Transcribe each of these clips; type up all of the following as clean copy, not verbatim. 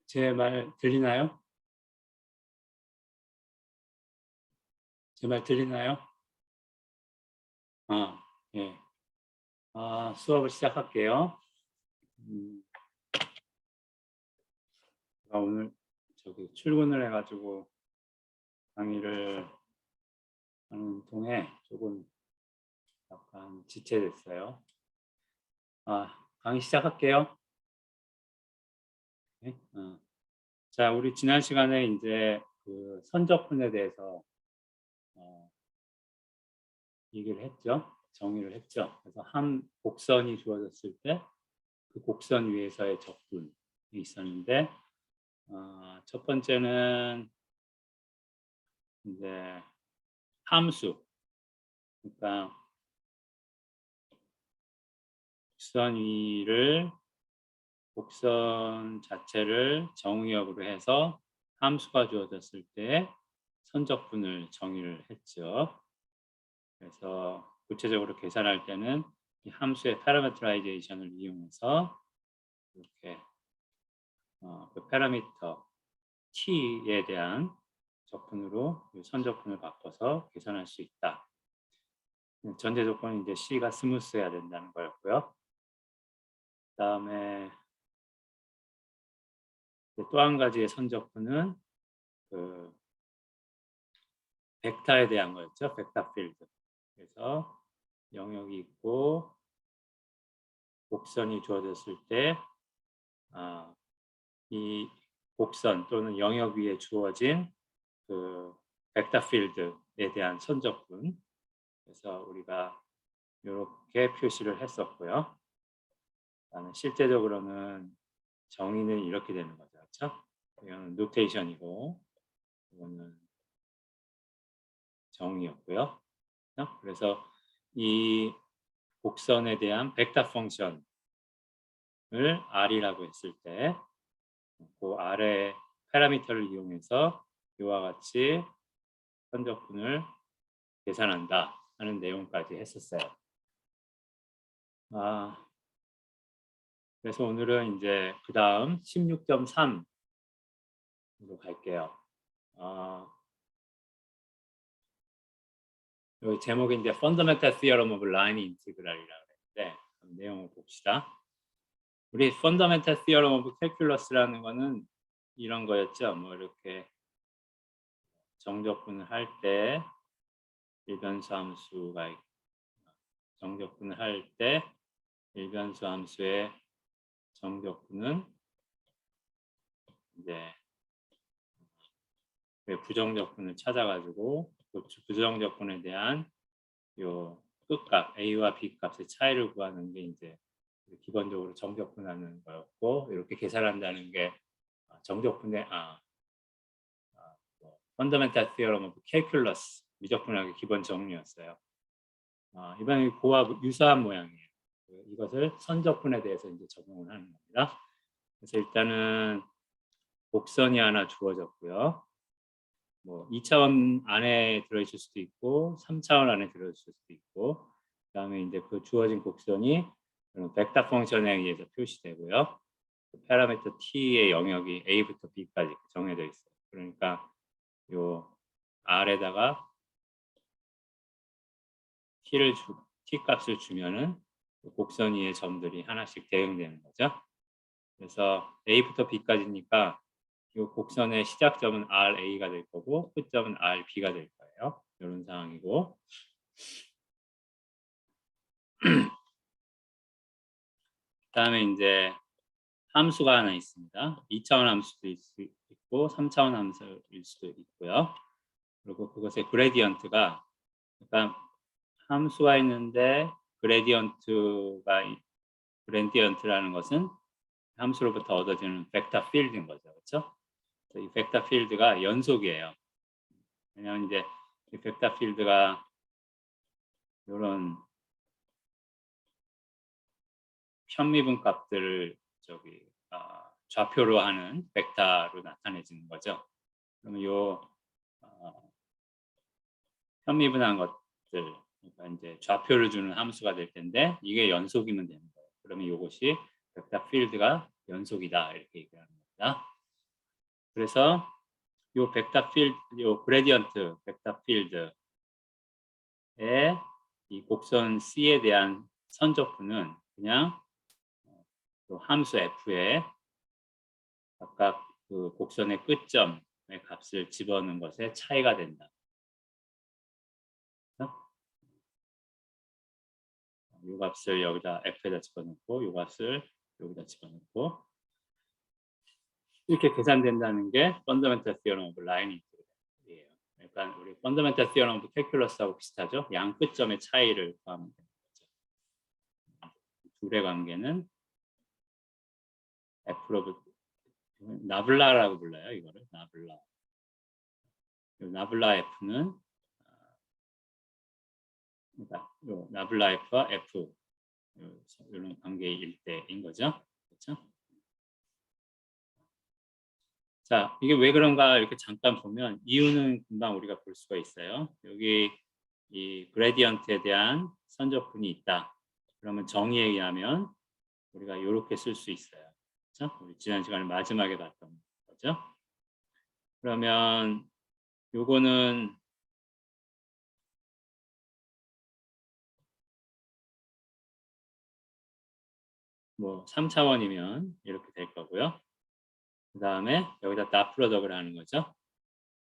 제 말 들리나요? 제 말 들리나요? 예. 수업을 시작할게요. 제가 오늘 출근을 해가지고 강의를 하는 동에 조금 약간 지체됐어요. 강의 시작할게요. 네? 자, 우리 지난 시간에 이제 그 선적분에 대해서 얘기를 했죠. 정의를 했죠. 그래서 한 곡선이 주어졌을 때 그 곡선 위에서의 적분이 있었는데, 첫 번째는 이제 함수, 그러니까 곡선 위를 곡선 자체를 정의역으로 해서 함수가 주어졌을 때 선적분을 정의를 했죠. 그래서 구체적으로 계산할 때는 이 함수의 파라메트라이제이션을 이용해서 이렇게 그 파라미터 t에 대한 적분으로 선적분을 바꿔서 계산할 수 있다. 전제 조건은 이제 C가 스무스해야 된다는 거였고요. 그다음에 또 한 가지의 선적분은 그 벡터에 대한 거였죠. 벡터 필드. 그래서 영역이 있고 곡선이 주어졌을 때 이 곡선 또는 영역 위에 주어진 그 벡터 필드에 대한 선적분. 그래서 우리가 이렇게 표시를 했었고요. 그다음에 실제적으로는 정의는 이렇게 되는 거죠. 그렇죠? 이거는 노테이션이고 이거는 정의였고요. 그래서 이 곡선에 대한 벡터 펑션을 R이라고 했을 때 그 R의 파라미터를 이용해서 이와 같이 선적분을 계산한다 하는 내용까지 했었어요. 그래서 오늘은 이제 그 다음 16.3으로 갈게요. 여기 제목이 이제 Fundamental Theorem of Line Integral이라고 했는데 내용을 봅시다. 우리 Fundamental Theorem of Calculus라는 거는 이런 거였죠. 뭐 이렇게 정적분을 할 때 일변수 함수가 정적분을 할 때 일변수 함수의 정적분은 이제 부정적분을 찾아가지고 그 부정적분에 대한 요 끝값 A와 B 값의 차이를 구하는 게 이제 기본적으로 정적분하는 거였고, 이렇게 계산한다는 게 정적분의 Fundamental Theorem of Calculus 미적분학의 기본 정리였어요. 이번에 그와 유사한 모양이에요. 이것을 선적분에 대해서 이제 적용을 하는 겁니다. 그래서 일단은 곡선이 하나 주어졌고요. 뭐 2차원 안에 들어있을 수도 있고 3차원 안에 들어있을 수도 있고, 그다음에 이제 그 주어진 곡선이 벡터 펑션에 의해서 표시되고요. 그 파라미터 t의 영역이 a부터 b까지 정해져 있어요. 그러니까 요 R에다가 t 값을 주면은 곡선 위의 점들이 하나씩 대응되는 거죠. 그래서 a부터 b까지니까 이 곡선의 시작점은 RA가 될 거고 끝점은 RB가 될 거예요. 이런 상황이고, 그다음에 이제 함수가 하나 있습니다. 2차원 함수도 있고 3차원 함수일 수도 있고요. 그리고 그것의 그레디언트가, 그러니까 함수가 있는데 그레디언트라는 것은 함수로부터 얻어지는 벡터 필드인 거죠. 그렇죠? 이 벡터 필드가 연속이에요. 왜냐하면 이제 이 벡터 필드가 이런 편미분 값들을 좌표로 하는 벡터로 나타내지는 거죠. 그러면 요 편미분한 것들, 그러니까 이제 좌표를 주는 함수가 될 텐데 이게 연속이면 되는 거예요. 그러면 이것이 벡터 필드가 연속이다 이렇게 얘기하는 겁니다. 그래서 요 벡터 필드, 요 그레디언트 벡터 필드의 이 곡선 C에 대한 선적분은 그냥 그 함수 f에 각각 그 곡선의 끝점의 값을 집어넣는 것의 차이가 된다. 이 값을 여기다 f에다 집어넣고 이 값을 여기다 집어넣고 이렇게 계산된다는 게 펀더멘탈 티어럼 오브 라인 인티그럴이에요. 그러니까 우리 펀더멘탈 티어럼 오브 캘큘러스하고 비슷하죠. 양 끝점의 차이를 구하면 되는 거죠. 둘의 관계는 f로 나블라라고 불러요. 이거를 나블라. 나블라 f는 그러니까 나블라 f와 f 이런 관계일 때인 거죠. 그렇죠? 자, 이게 왜 그런가 이렇게 잠깐 보면 이유는 금방 우리가 볼 수가 있어요. 여기 이 그레디언트에 대한 선적분이 있다. 그러면 정의에 의하면 우리가 이렇게 쓸 수 있어요. 그렇죠? 우리 지난 시간에 마지막에 봤던 거죠. 그러면 요거는 뭐 3차원이면 이렇게 될 거고요. 그 다음에 여기다 다 프로덕을 하는 거죠.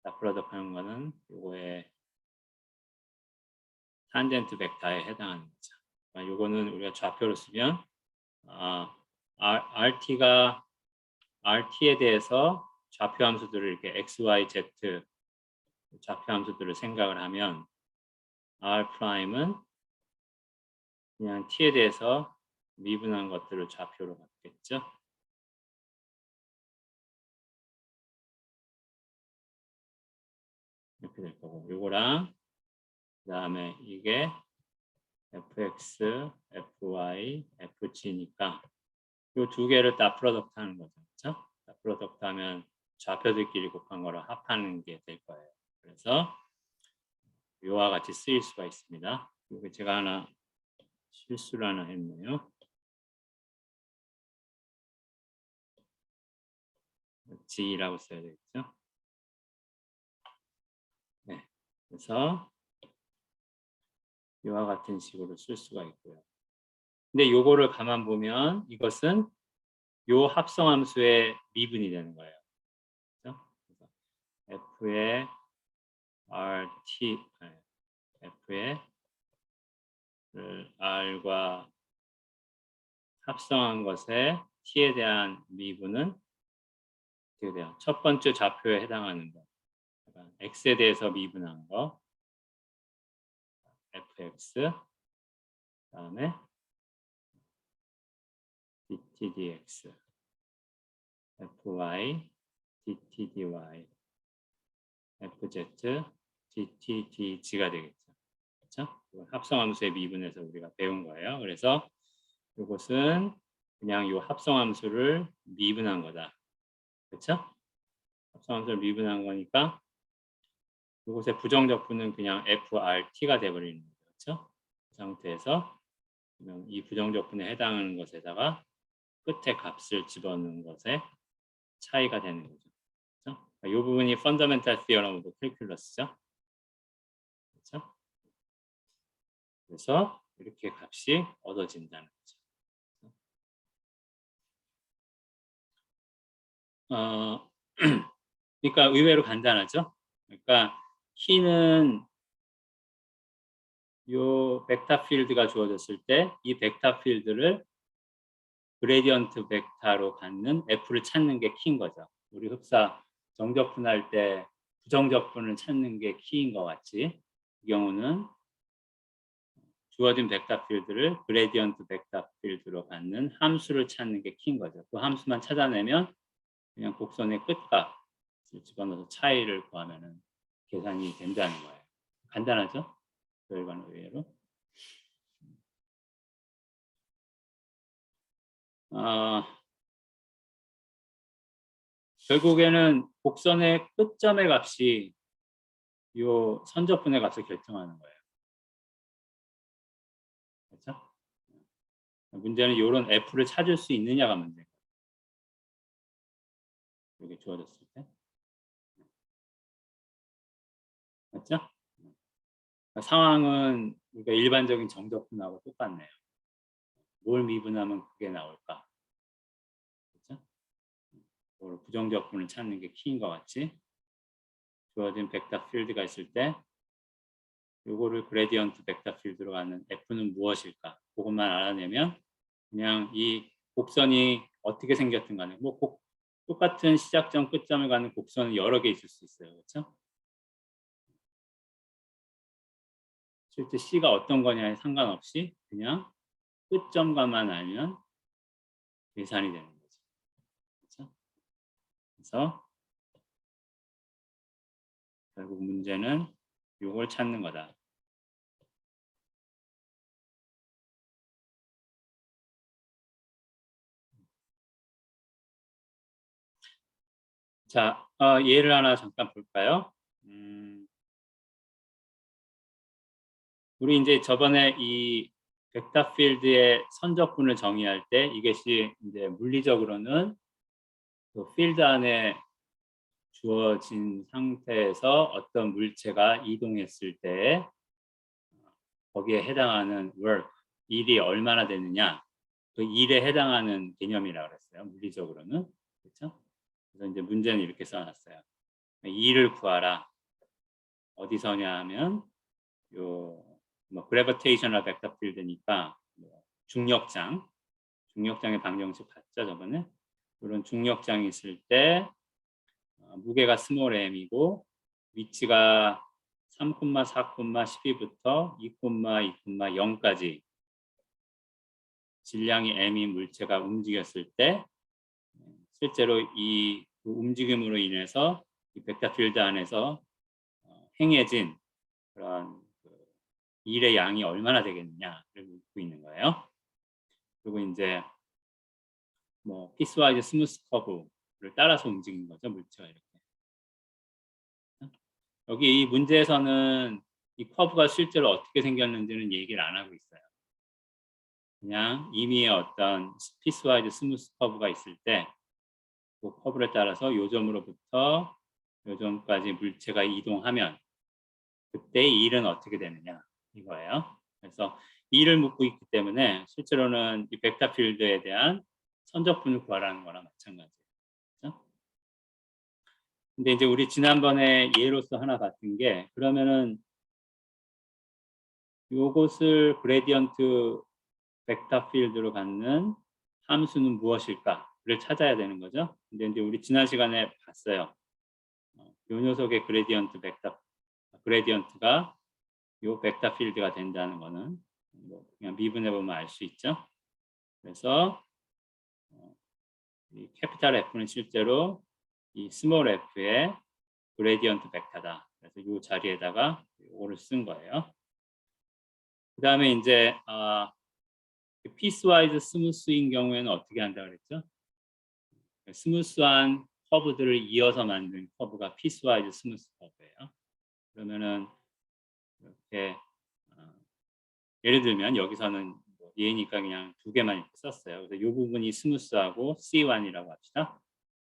다 프로덕 하는 거는 요거에 탄젠트 벡터에 해당하는 거죠. 그러니까 요거는 우리가 좌표로 쓰면 RT가 RT에 대해서 좌표 함수들을 이렇게 X, Y, Z 좌표 함수들을 생각을 하면 R'은 그냥 T에 대해서 미분한 것들을 좌표로 갖겠죠. 이렇게 될 거고 요거랑 그 다음에 이게 fx, fy, fg니까 이 두 개를 다 프로덕트 하는 거죠. 그렇죠? 다 프로덕트 하면 좌표들끼리 곱한 거를 합하는 게 될 거예요. 그래서 이와 같이 쓰일 수가 있습니다. 이거 제가 하나 실수를 하나 했네요. G라고 써야 되겠죠. 네. 그래서 이와 같은 식으로 쓸 수가 있고요. 근데 요거를 가만 보면 이것은 요 합성함수의 미분이 되는 거예요. 그렇죠? F의 RT, F의 R과 합성한 것의 T에 대한 미분은 어떻게 돼요? 첫 번째 좌표에 해당하는 거. 그러니까 X에 대해서 미분한 거. fx 그다음에 dt dx fy dt dy fz dt dg가 되겠죠. 그렇죠? 합성함수의 미분에서 우리가 배운 거예요. 그래서 이것은 그냥 이 합성함수를 미분한 거다. 그렇죠? 합성함수를 미분한 거니까 이곳의 부정적분은 그냥 FRT가 돼버리는 거죠. 그렇죠? 그 상태에서 이 부정적분에 해당하는 것에다가 끝에 값을 집어넣는 것에 차이가 되는 거죠. 그렇죠? 이 부분이 펀더멘탈 티어럼 오브 캘큘러스죠. 그렇죠? 그래서 이렇게 값이 얻어진다는 거죠. 그러니까 의외로 간단하죠. 그러니까 키는 요 벡터 필드가 주어졌을 때 이 벡터 필드를 그레디언트 벡터로 갖는 F를 찾는 게 키인 거죠. 우리 흡사 정적분할 때 부정적분을 찾는 게 키인 것 같이 이 경우는 주어진 벡터 필드를 그레디언트 벡터 필드로 갖는 함수를 찾는 게 키인 거죠. 그 함수만 찾아내면 그냥 곡선의 끝값을 집어넣어서 차이를 구하면 계산이 된다는 거예요. 간단하죠? 별과는 의외로. 결국에는 곡선의 끝점의 값이 이 선적분의 값을 결정하는 거예요. 그렇죠? 문제는 이런 F를 찾을 수 있느냐가 문제예요. 이렇게 주어졌을 때. 맞죠? 상황은 우리가 일반적인 정적분하고 똑같네요. 뭘 미분하면 그게 나올까? 그렇죠? 뭘 부정적분을 찾는 게 키인 것 같지? 주어진 벡터 필드가 있을 때 요거를 그레디언트 벡터 필드로 가는 F는 무엇일까? 그것만 알아내면 그냥 이 곡선이 어떻게 생겼든 간에 뭐 똑같은 시작점 끝점을 가는 곡선은 여러 개 있을 수 있어요. 그렇죠? 실제 C가 어떤 거냐에 상관없이 그냥 끝점과만 알면 계산이 되는 거죠. 그렇죠? 그래서 결국 문제는 이걸 찾는 거다. 자, 예를 하나 잠깐 볼까요? 우리 이제 저번에 이 벡터 필드의 선적분을 정의할 때 이것이 이제 물리적으로는 그 필드 안에 주어진 상태에서 어떤 물체가 이동했을 때 거기에 해당하는 work, 일이 얼마나 되느냐, 그 일에 해당하는 개념이라고 그랬어요. 물리적으로는. 그렇죠? 그래서 이제 문제는 이렇게 써놨어요. 일을 구하라. 어디서냐 하면 뭐 gravitational vector field니까 중력장의 방정식 봤죠 저번에? 이런 중력장이 있을 때 무게가 스몰 m이고 위치가 3,4,12부터 2,2,0까지 질량이 m인 물체가 움직였을 때 실제로 이 움직임으로 인해서 이 벡터 필드 안에서 행해진 그런 일의 양이 얼마나 되겠느냐를 묻고 있는 거예요. 그리고 이제 뭐 피스와이즈 스무스 커브를 따라서 움직이는 거죠, 물체가 이렇게. 여기 이 문제에서는 이 커브가 실제로 어떻게 생겼는지는 얘기를 안 하고 있어요. 그냥 임의의 어떤 피스와이즈 스무스 커브가 있을 때 그 커브를 따라서 요점으로부터 요점까지 물체가 이동하면 그때 일은 어떻게 되느냐 이거예요. 그래서 일을 묻고 있기 때문에 실제로는 이 벡터 필드에 대한 선적분을 구하라는 거랑 마찬가지예요. 그렇죠? 근데 이제 우리 지난번에 예로서 하나 봤던 게 그러면은 요것을 그레디언트 벡터 필드로 갖는 함수는 무엇일까를 찾아야 되는 거죠. 근데 이제 우리 지난 시간에 봤어요. 요 녀석의 그레디언트가 요 벡터 필드가 된다는 거는 뭐 그냥 미분해 보면 알 수 있죠. 그래서 이 캐피탈 F는 실제로 이 스몰 f의 그레디언트 벡터다. 그래서 이 자리에다가 이거를 쓴 거예요. 그 다음에 이제 피스와이즈 스무스인 경우에는 어떻게 한다고 그랬죠? 스무스한 커브들을 이어서 만든 커브가 피스와이즈 스무스 커브예요. 그러면은 이렇게 예를 들면 여기서는 뭐 얘니까 그냥 두 개만 이렇게 썼어요. 그래서 이 부분이 스무스하고 C1이라고 합시다.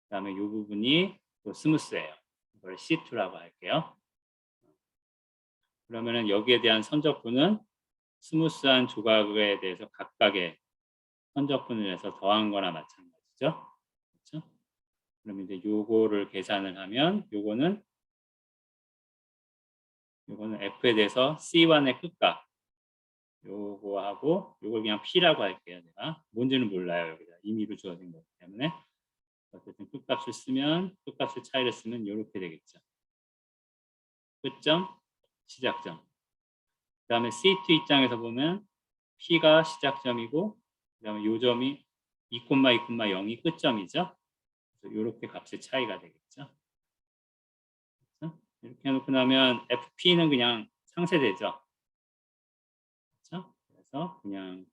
그 다음에 이 부분이 또 스무스예요. 이걸 C2라고 할게요. 그러면은 여기에 대한 선적분은 스무스한 조각에 대해서 각각의 선적분을 해서 더한 거나 마찬가지죠. 그렇죠? 그러면 이제 요거를 계산을 하면 요거는 F에 대해서 C1의 끝값 요거하고 요걸 그냥 P라고 할게요. 내가 뭔지는 몰라요. 여기다 임의로 주어진 거기 때문에 어쨌든 끝값을 쓰면 끝값을 차이를 쓰면 이렇게 되겠죠. 끝점, 시작점. 그 다음에 C2 입장에서 보면 P가 시작점이고 그 다음에 요 점이 2,2,0이 끝점이죠. 그래서 이렇게 값의 차이가 되겠죠. 그렇죠? 이렇게 해놓고 나면 FP는 그냥 상쇄되죠. 그렇죠? 그래서 그냥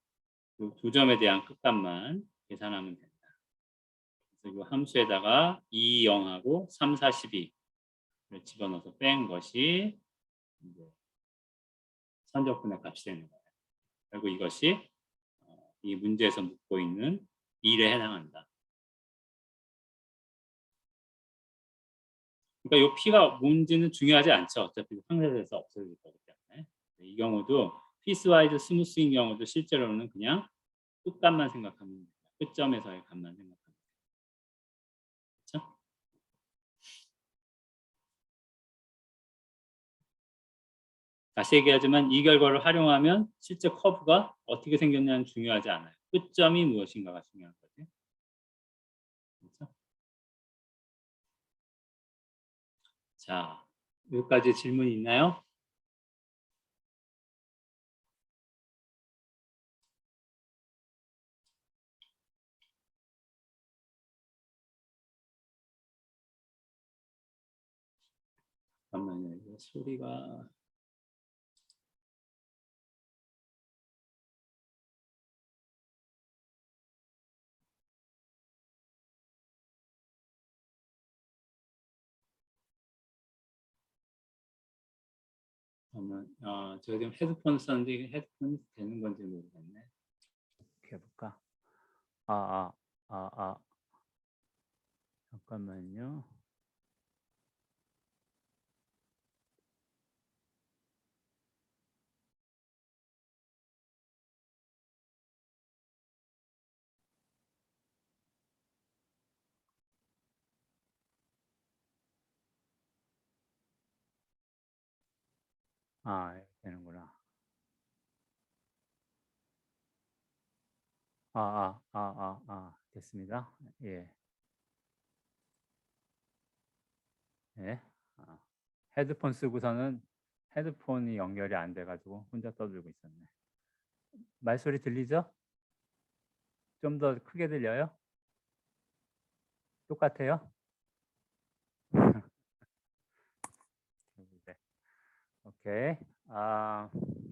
두 점에 대한 끝값만 계산하면 된다. 그래서 이 함수에다가 2, 0하고 3, 4, 12를 집어넣어서 뺀 것이 이제 선적분의 값이 되는 거예요. 그리고 이것이 이 문제에서 묻고 있는 일에 해당한다. 그러니까 요 P가 뭔지는 중요하지 않죠. 어차피 상세에서 없어질 거기 때문에. 이 경우도 피스와이즈 스무스인 경우도 실제로는 그냥 끝값만 생각하면 됩니다. 끝점에서의 값만 생각하면 됩니다. 그렇죠? 다시 얘기하지만 이 결과를 활용하면 실제 커브가 어떻게 생겼냐는 중요하지 않아요. 끝점이 무엇인가가 중요한 거지. 그렇죠? 자, 여기까지 질문 있나요? 잠깐만요. 이거 소리가 제가 지금 헤드폰 썼는데 이게 헤드폰이 되는 건지 모르겠네. 이렇게 해볼까? 잠깐만요. 이렇게 되는구나. 됐습니다. 예. 예. 헤드폰 쓰고서는 헤드폰이 연결이 안 돼가지고 혼자 떠들고 있었네. 말소리 들리죠? 좀 더 크게 들려요? 똑같아요? 네. 오케이.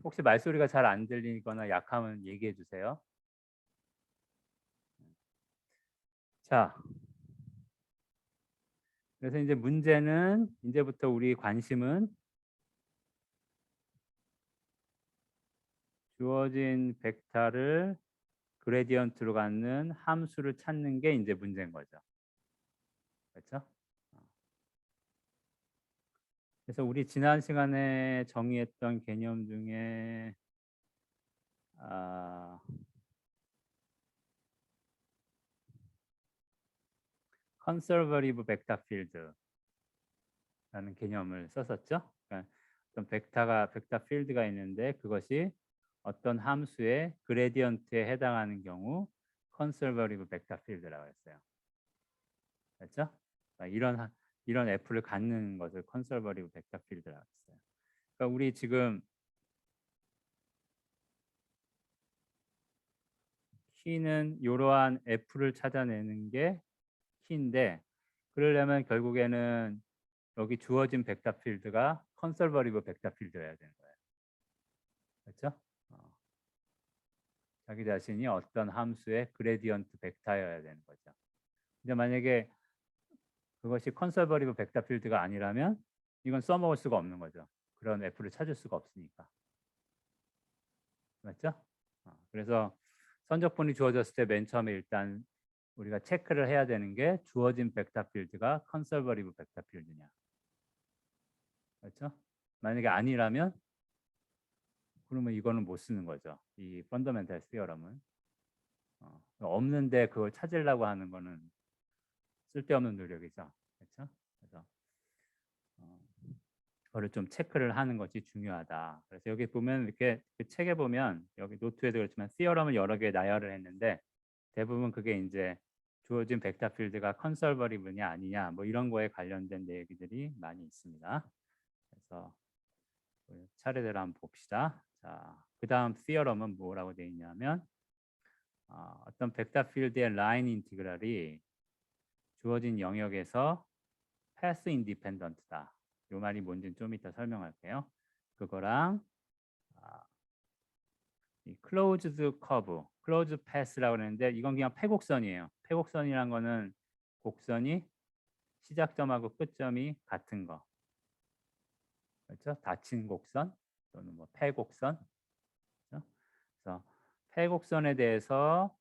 혹시 말소리가 잘 안 들리거나 약하면 얘기해 주세요. 자, 그래서 이제 문제는 이제부터 우리 관심은 주어진 벡터를 그레디언트로 갖는 함수를 찾는 게 이제 문제인 거죠. 그렇죠? 그래서 우리 지난 시간에 정의했던 개념 중에 컨서버티브 벡터 필드라는 개념을 썼었죠. 그러니까 어떤 벡터 필드가 있는데 그것이 어떤 함수의 그레디언트에 해당하는 경우 컨서버티브 벡터 필드라고 했어요. 그렇죠? 그러니까 이런 F를 갖는 것을 컨서버티브 벡터 필드라고 했어요. 그러니까 우리 지금 키는 이러한 F를 찾아내는 게 키인데 그러려면 결국에는 여기 주어진 벡터 필드가 컨서버티브 벡터 필드여야 되는 거예요. 그렇죠? 자기 자신이 어떤 함수의 그레디언트 벡터여야 되는 거죠. 근데 만약에 그것이 컨서버티브 벡터 필드가 아니라면 이건 써먹을 수가 없는 거죠. 그런 F를 찾을 수가 없으니까. 맞죠? 그래서 선적분이 주어졌을 때 맨 처음에 일단 우리가 체크를 해야 되는 게 주어진 벡터 필드가 컨서버티브 벡터 필드냐. 그렇죠? 만약에 아니라면 그러면 이거는 못 쓰는 거죠. 이 펀더멘탈 시어럼은. 없는데 그걸 찾으려고 하는 거는 쓸데없는 노력이죠. 그렇죠? 그래서 그거를 좀 체크를 하는 것이 중요하다. 그래서 여기 보면 이렇게 그 책에 보면 여기 노트에도 그렇지만 시어럼을 여러 개 나열을 했는데 대부분 그게 이제 주어진 벡터 필드가 컨설버티브냐 아니냐 뭐 이런 거에 관련된 얘기들이 많이 있습니다. 그래서 차례대로 한번 봅시다. 자, 그 다음 시어럼은 뭐라고 되어 있냐면 어떤 벡터 필드의 라인 인티그랄이 주어진 영역에서 패스 인디펜던트다. 이 말이 뭔지는 좀 이따 설명할게요. 그거랑 이 클로즈드 커브, 클로즈 패스라고 하는데 이건 그냥 패곡선이에요. 패곡선이란 거는 곡선이 시작점하고 끝점이 같은 거. 그렇죠? 닫힌 곡선 또는 뭐 패곡선. 그렇죠? 그래서 패곡선에 대해서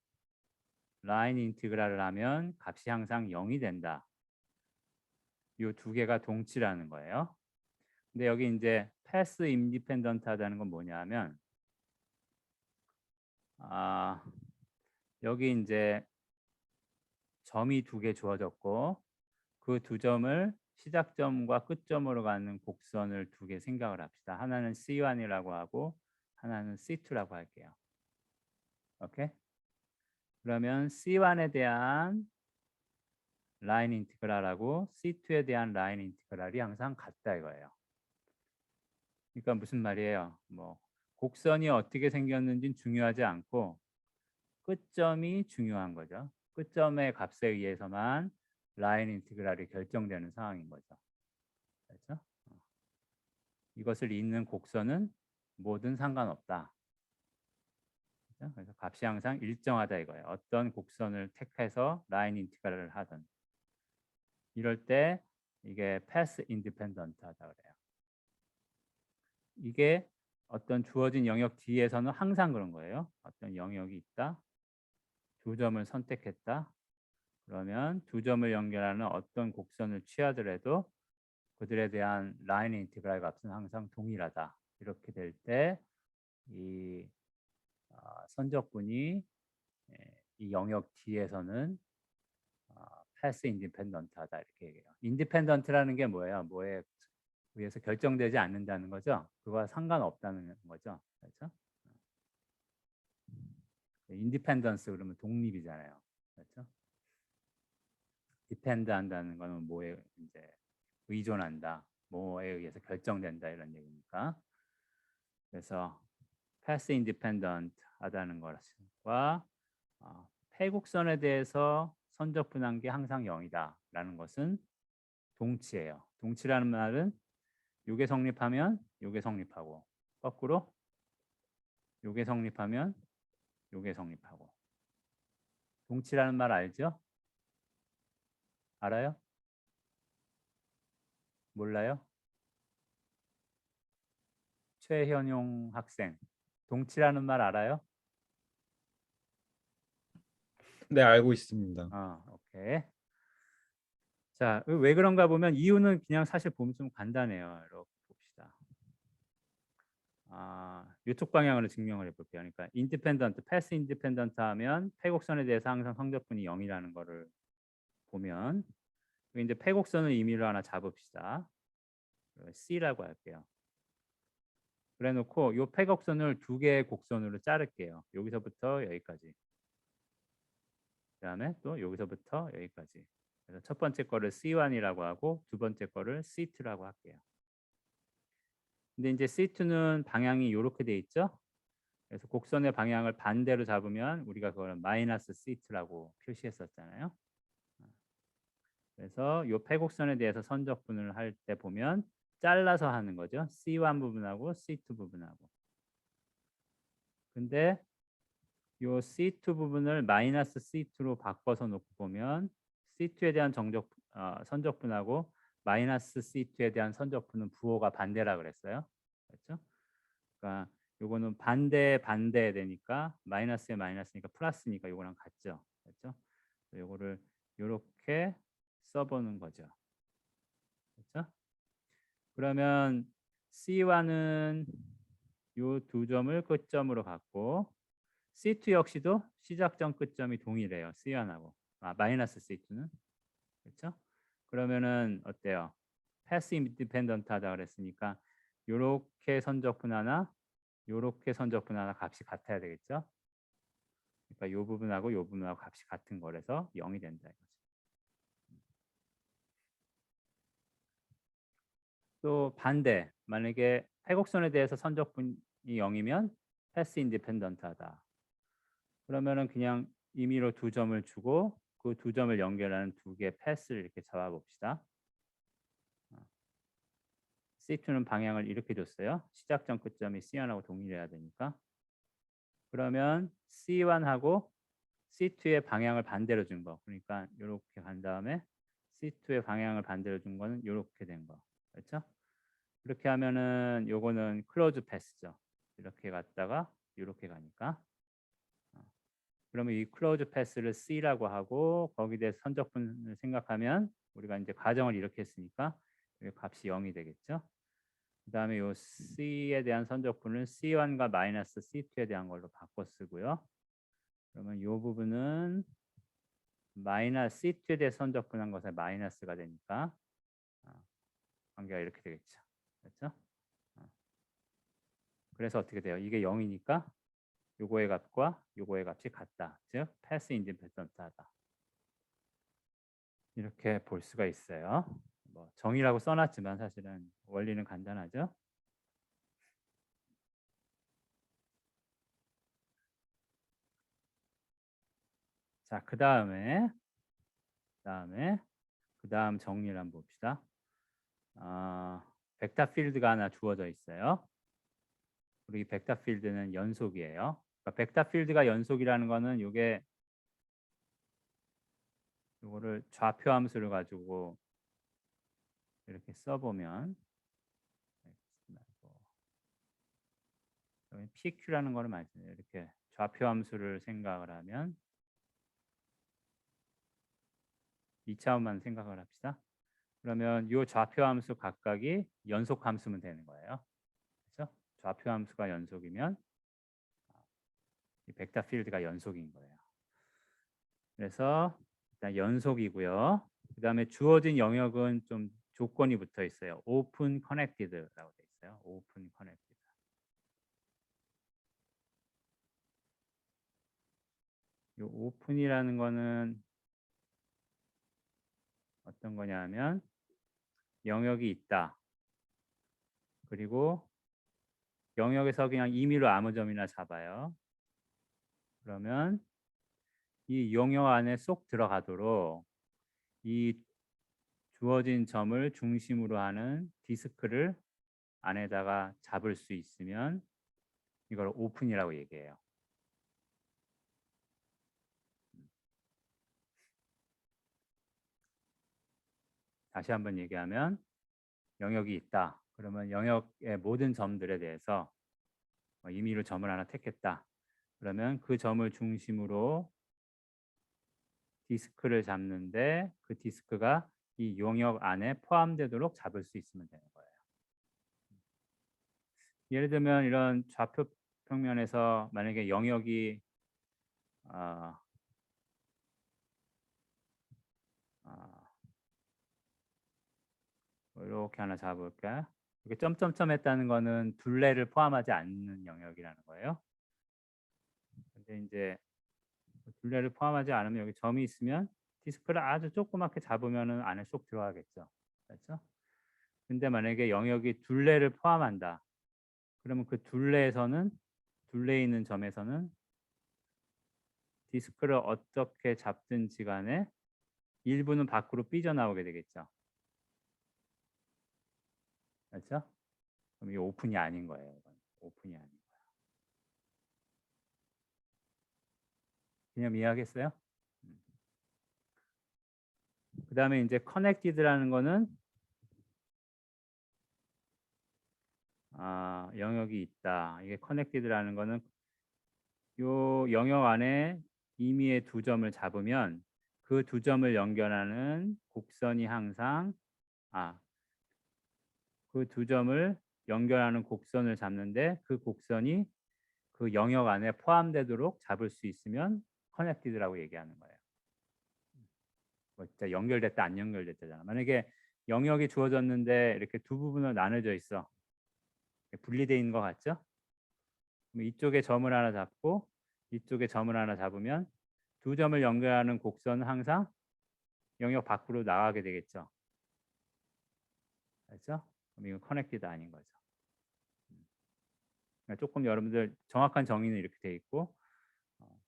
라인 인티그랄을 하면 값이 항상 0이 된다. 이 두 개가 동치라는 거예요. 근데 여기 이제 패스 인디펜던트 하다는 건 뭐냐면 여기 이제 점이 두 개 주어졌고 그 두 점을 시작점과 끝점으로 가는 곡선을 두 개 생각을 합시다. 하나는 C1이라고 하고 하나는 C2라고 할게요. 오케이? 그러면 C1에 대한 라인 인티그랄하고 C2에 대한 라인 인티그랄이 항상 같다 이거예요. 그러니까 무슨 말이에요? 뭐 곡선이 어떻게 생겼는지는 중요하지 않고 끝점이 중요한 거죠. 끝점의 값에 의해서만 라인 인티그랄이 결정되는 상황인 거죠. 그렇죠? 이것을 잇는 곡선은 뭐든 상관없다. 그렇죠? 그래서 값이 항상 일정하다 이거예요. 어떤 곡선을 택해서 라인 인티그랄을 하든 이럴 때 이게 패스 인디펜던트 하다 그래요. 이게 어떤 주어진 영역 뒤에서는 항상 그런 거예요. 어떤 영역이 있다. 두 점을 선택했다. 그러면 두 점을 연결하는 어떤 곡선을 취하더라도 그들에 대한 라인 인티그랄 값은 항상 동일하다. 이렇게 될 때 이 선적분이 이 영역 뒤에서는 패스 인디펜던트하다 이렇게 얘기해요. 인디펜던트라는 게 뭐예요? 뭐에 의해서 결정되지 않는다는 거죠. 그거와 상관없다는 거죠. 그렇죠? 인디펜던스 그러면 독립이잖아요. 그렇죠? 디펜드 한다는 거는 뭐에 이제 의존한다. 뭐에 의해서 결정된다 이런 얘기니까. 그래서 패스 인디펜던트 하다는 것과 패곡선에 대해서 선적분한 게 항상 0이다라는 것은 동치예요. 동치라는 말은 요게 성립하면 요게 성립하고 거꾸로 요게 성립하면 요게 성립하고. 동치라는 말 알죠? 알아요? 몰라요? 최현용 학생. 동치라는 말 알아요? 네, 알고 있습니다. 오케이. 자, 왜 그런가 보면 이유는 그냥 사실 보면 좀 간단해요. 이렇게 봅시다. 이쪽 방향으로 증명을 해볼게요. 그러니까 인디펜던트, 패스 인디펜던트 하면 패곡선에 대해서 항상 성적분이 0이라는 거를 보면 이제 패곡선을 임의로 하나 잡읍시다. C라고 할게요. 그래놓고 이 패곡선을 두 개의 곡선으로 자를게요. 여기서부터 여기까지. 그다음에 또 여기서부터 여기까지. 그래서 첫 번째 거를 C1이라고 하고 두 번째 거를 C2라고 할게요. 근데 이제 C2는 방향이 이렇게 돼 있죠? 그래서 곡선의 방향을 반대로 잡으면 우리가 그걸 마이너스 C2라고 표시했었잖아요. 그래서 이 패곡선에 대해서 선적분을 할 때 보면 잘라서 하는 거죠. C1 부분하고 C2 부분하고. 근데 이 C2 부분을 마이너스 C2로 바꿔서 놓고 보면 C2에 대한 선적분하고 마이너스 C2에 대한 선적분은 부호가 반대라 그랬어요. 그렇죠? 그러니까 요거는 반대 되니까 마이너스에 마이너스니까 플러스니까 요거랑 같죠. 그렇죠? 요거를 요렇게 써보는 거죠. 그렇죠? 그러면 C1은 요 두 점을 끝점으로 갖고 C2 역시도 시작점 끝점이 동일해요. C1하고 마이너스 C2는 그렇죠? 그러면은 어때요? 패스 인디펜던트 하다 그랬으니까 요렇게 선적분 하나 요렇게 선적분 하나 값이 같아야 되겠죠? 그러니까 요 부분하고 요 부분하고 값이 같은 거라서 0이 된다 이거죠. 또 반대, 만약에 패곡선에 대해서 선적분이 0이면 패스 인디펜던트 하다. 그러면은 그냥 임의로 두 점을 주고 그 두 점을 연결하는 두 개의 패스를 이렇게 잡아 봅시다. C2는 방향을 이렇게 줬어요. 시작점 끝점이 C1하고 동일해야 되니까. 그러면 C1하고 C2의 방향을 반대로 준 거. 그러니까 이렇게 간 다음에 C2의 방향을 반대로 준 거는 이렇게 된 거. 그렇죠? 그렇게 하면은 요거는 클로즈 패스죠. 이렇게 갔다가 이렇게 가니까. 그러면 이 클로즈 패스를 C라고 하고 거기에 대해서 선적분을 생각하면 우리가 이제 가정을 이렇게 했으니까 이 값이 0이 되겠죠. 그 다음에 요 C에 대한 선적분을 C1과 마이너스 C2에 대한 걸로 바꿔 쓰고요. 그러면 요 부분은 마이너스 C2에 대해 선적분한 것에 마이너스가 되니까 관계가 이렇게 되겠죠. 그렇죠? 그래서 어떻게 돼요? 이게 0이니까 요거의 값과 요거의 값이 같다. 즉 패스 인디펜던트하다. 이렇게 볼 수가 있어요. 뭐 정의라고 써놨지만 사실은 원리는 간단하죠. 자, 그 다음 정리를 한번 봅시다. 벡터 필드가 하나 주어져 있어요. 우리 벡터 필드는 연속이에요. 그러니까 벡터 필드가 연속이라는 거는 요거를 좌표 함수를 가지고 이렇게 써보면 여기 PQ라는 거를 많이 써요. 이렇게 좌표 함수를 생각을 하면 2차원만 생각을 합시다. 그러면 이 좌표 함수 각각이 연속 함수면 되는 거예요. 그렇죠? 좌표 함수가 연속이면 이 벡터 필드가 연속인 거예요. 그래서 일단 연속이고요. 그 다음에 주어진 영역은 좀 조건이 붙어 있어요. 오픈 커넥티드라고 돼 있어요. 오픈 커넥티드. 이 오픈이라는 거는 어떤 거냐면 영역이 있다. 그리고 영역에서 그냥 임의로 아무 점이나 잡아요. 그러면 이 영역 안에 쏙 들어가도록 이 주어진 점을 중심으로 하는 디스크를 안에다가 잡을 수 있으면 이걸 오픈이라고 얘기해요. 다시 한번 얘기하면 영역이 있다. 그러면 영역의 모든 점들에 대해서 임의로 점을 하나 택했다. 그러면 그 점을 중심으로 디스크를 잡는데 그 디스크가 이 영역 안에 포함되도록 잡을 수 있으면 되는 거예요. 예를 들면 이런 좌표 평면에서 만약에 영역이 이렇게 하나 잡아볼까요? 이렇게 점점점 했다는 거는 둘레를 포함하지 않는 영역이라는 거예요. 근데 이제 둘레를 포함하지 않으면 여기 점이 있으면 디스크를 아주 조그맣게 잡으면 안에 쏙 들어가겠죠. 그렇죠? 근데 만약에 영역이 둘레를 포함한다. 그러면 그 둘레에 있는 점에서는 디스크를 어떻게 잡든지 간에 일부는 밖으로 삐져나오게 되겠죠. 그렇죠? 그럼 이게 오픈이 아닌 거예요. 이건. 오픈이 아닌 거예요. 그냥 이해하겠어요? 그 다음에 이제 커넥티드라는 거는 영역이 있다. 이게 커넥티드라는 거는 요 영역 안에 임의의 두 점을 잡으면 그 두 점을 연결하는 곡선이 항상 그 두 점을 연결하는 곡선을 잡는데 그 곡선이 그 영역 안에 포함되도록 잡을 수 있으면 커넥티드라고 얘기하는 거예요. 뭐 진짜 연결됐다 안 연결됐다잖아. 만약에 영역이 주어졌는데 이렇게 두 부분으로 나눠져 있어. 분리되어 있는 것 같죠? 이쪽에 점을 하나 잡고 이쪽에 점을 하나 잡으면 두 점을 연결하는 곡선은 항상 영역 밖으로 나가게 되겠죠. 그렇죠? 그럼 이건 커넥티드 아닌 거죠. 그러니까 조금 여러분들 정확한 정의는 이렇게 돼 있고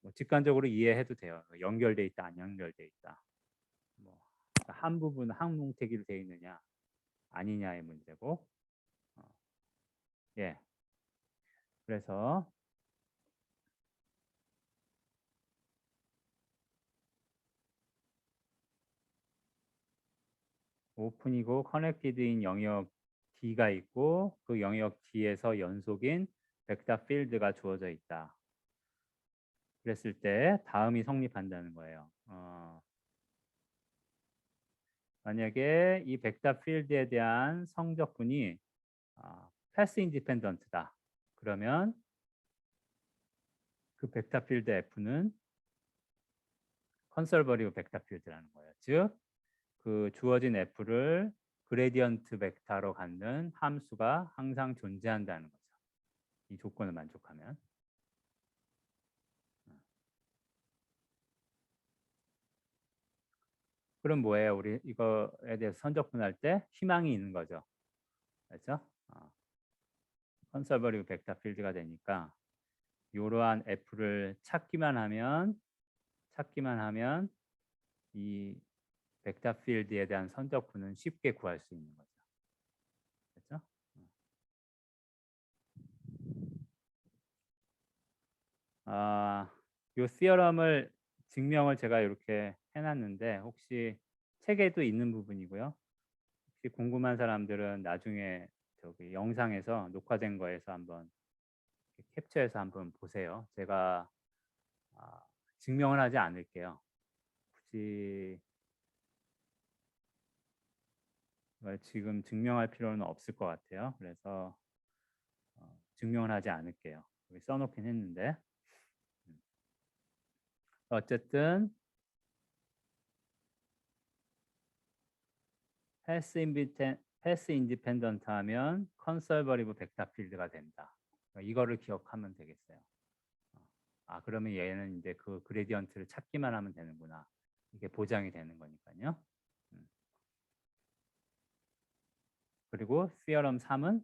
뭐 직관적으로 이해해도 돼요. 연결돼 있다, 안 연결돼 있다. 뭐 한 부분 항목택이로 돼 있느냐, 아니냐의 문제고. 예. 그래서 오픈이고 커넥티드인 영역 D가 있고 그 영역 D에서 연속인 벡터 필드가 주어져 있다. 그랬을 때 다음이 성립한다는 거예요. 만약에 이 벡터 필드에 대한 성적분이 패스 인디펜던트다. 그러면 그 벡터 필드 F는 컨설버리브 벡터 필드라는 거예요. 즉, 그 주어진 F를 그레디언트 벡터로 갖는 함수가 항상 존재한다는 거죠. 이 조건을 만족하면. 그럼 뭐예요? 우리 이거에 대해서 선적분할 때 희망이 있는 거죠. 그렇죠? 컨설버리브 벡터 필드가 되니까 이러한 F를 찾기만 하면 이 벡터 필드에 대한 선적분은 쉽게 구할 수 있는 거죠. 그렇죠? 이 시어럼을 증명을 제가 이렇게 해놨는데 혹시 책에도 있는 부분이고요. 혹시 궁금한 사람들은 나중에 저기 영상에서 녹화된 거에서 한번 캡처해서 한번 보세요. 제가 증명을 하지 않을게요. 굳이 지금 증명할 필요는 없을 것 같아요. 그래서 증명을 하지 않을게요. 여기 써놓긴 했는데 어쨌든 패스 인디펜던트 하면 컨설버리브 벡터 필드가 된다. 이거를 기억하면 되겠어요. 그러면 얘는 이제 그 그레디언트를 찾기만 하면 되는구나. 이게 보장이 되는 거니까요. 그리고 시어럼 3은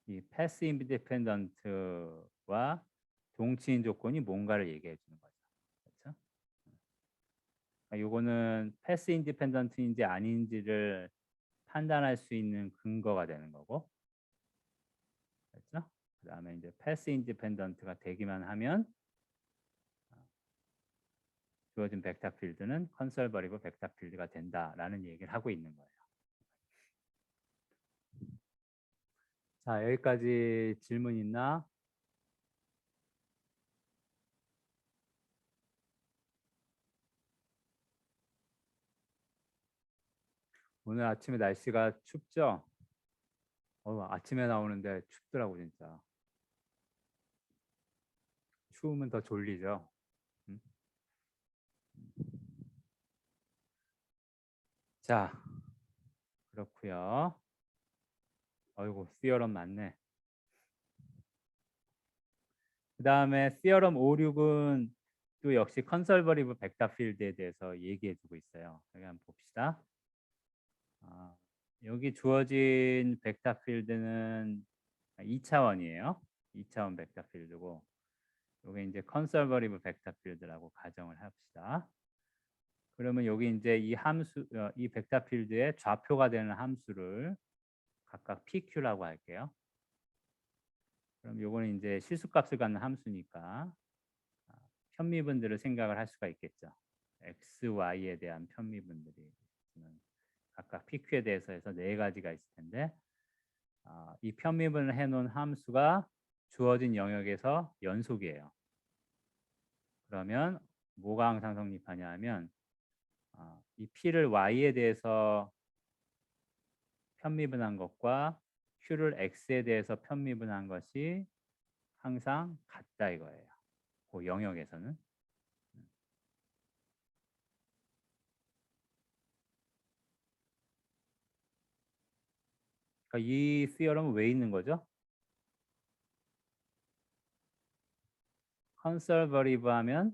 이 패스 인디펜던트와 동치인 조건이 뭔가를 얘기해 주는 거죠. 그렇죠? 요거는 패스 인디펜던트인지 아닌지를 판단할 수 있는 근거가 되는 거고, 그렇죠? 그 다음에 이제 패스 인디펜던트가 되기만 하면 주어진 벡터 필드는 컨설버리브 벡터 필드가 된다라는 얘기를 하고 있는 거예요. 자, 여기까지 질문 있나? 오늘 아침에 날씨가 춥죠? 아침에 나오는데 춥더라고 진짜. 추우면 더 졸리죠. 음? 자, 그렇고요. 어이구, 시어럼 많네. 그 다음에 시어럼 5, 6은 또 역시 컨설버리브 벡터 필드에 대해서 얘기해 주고 있어요. 여기 한번 봅시다. 여기 주어진 벡터 필드는 2차원이에요. 2차원 벡터 필드고 여기 이제 컨설버리브 벡터 필드라고 가정을 합시다. 그러면 여기 이제 이 함수, 이 벡터 필드의 좌표가 되는 함수를 각각 PQ라고 할게요. 그럼 요거는 이제 실수값을 갖는 함수니까 편미분들을 생각을 할 수가 있겠죠. X, Y에 대한 편미분들이 각각 PQ에 대해서 해서 4가지가 있을 텐데 이 편미분을 해놓은 함수가 주어진 영역에서 연속이에요. 그러면 뭐가 항상 성립하냐 하면 이 P를 Y에 대해서 편미분한 것과 Q를 X에 대해서 편미분한 것이 항상 같다 이거예요. 그 영역에서는. 그러니까 이 시어럼은 왜 있는 거죠? 컨설버리브 하면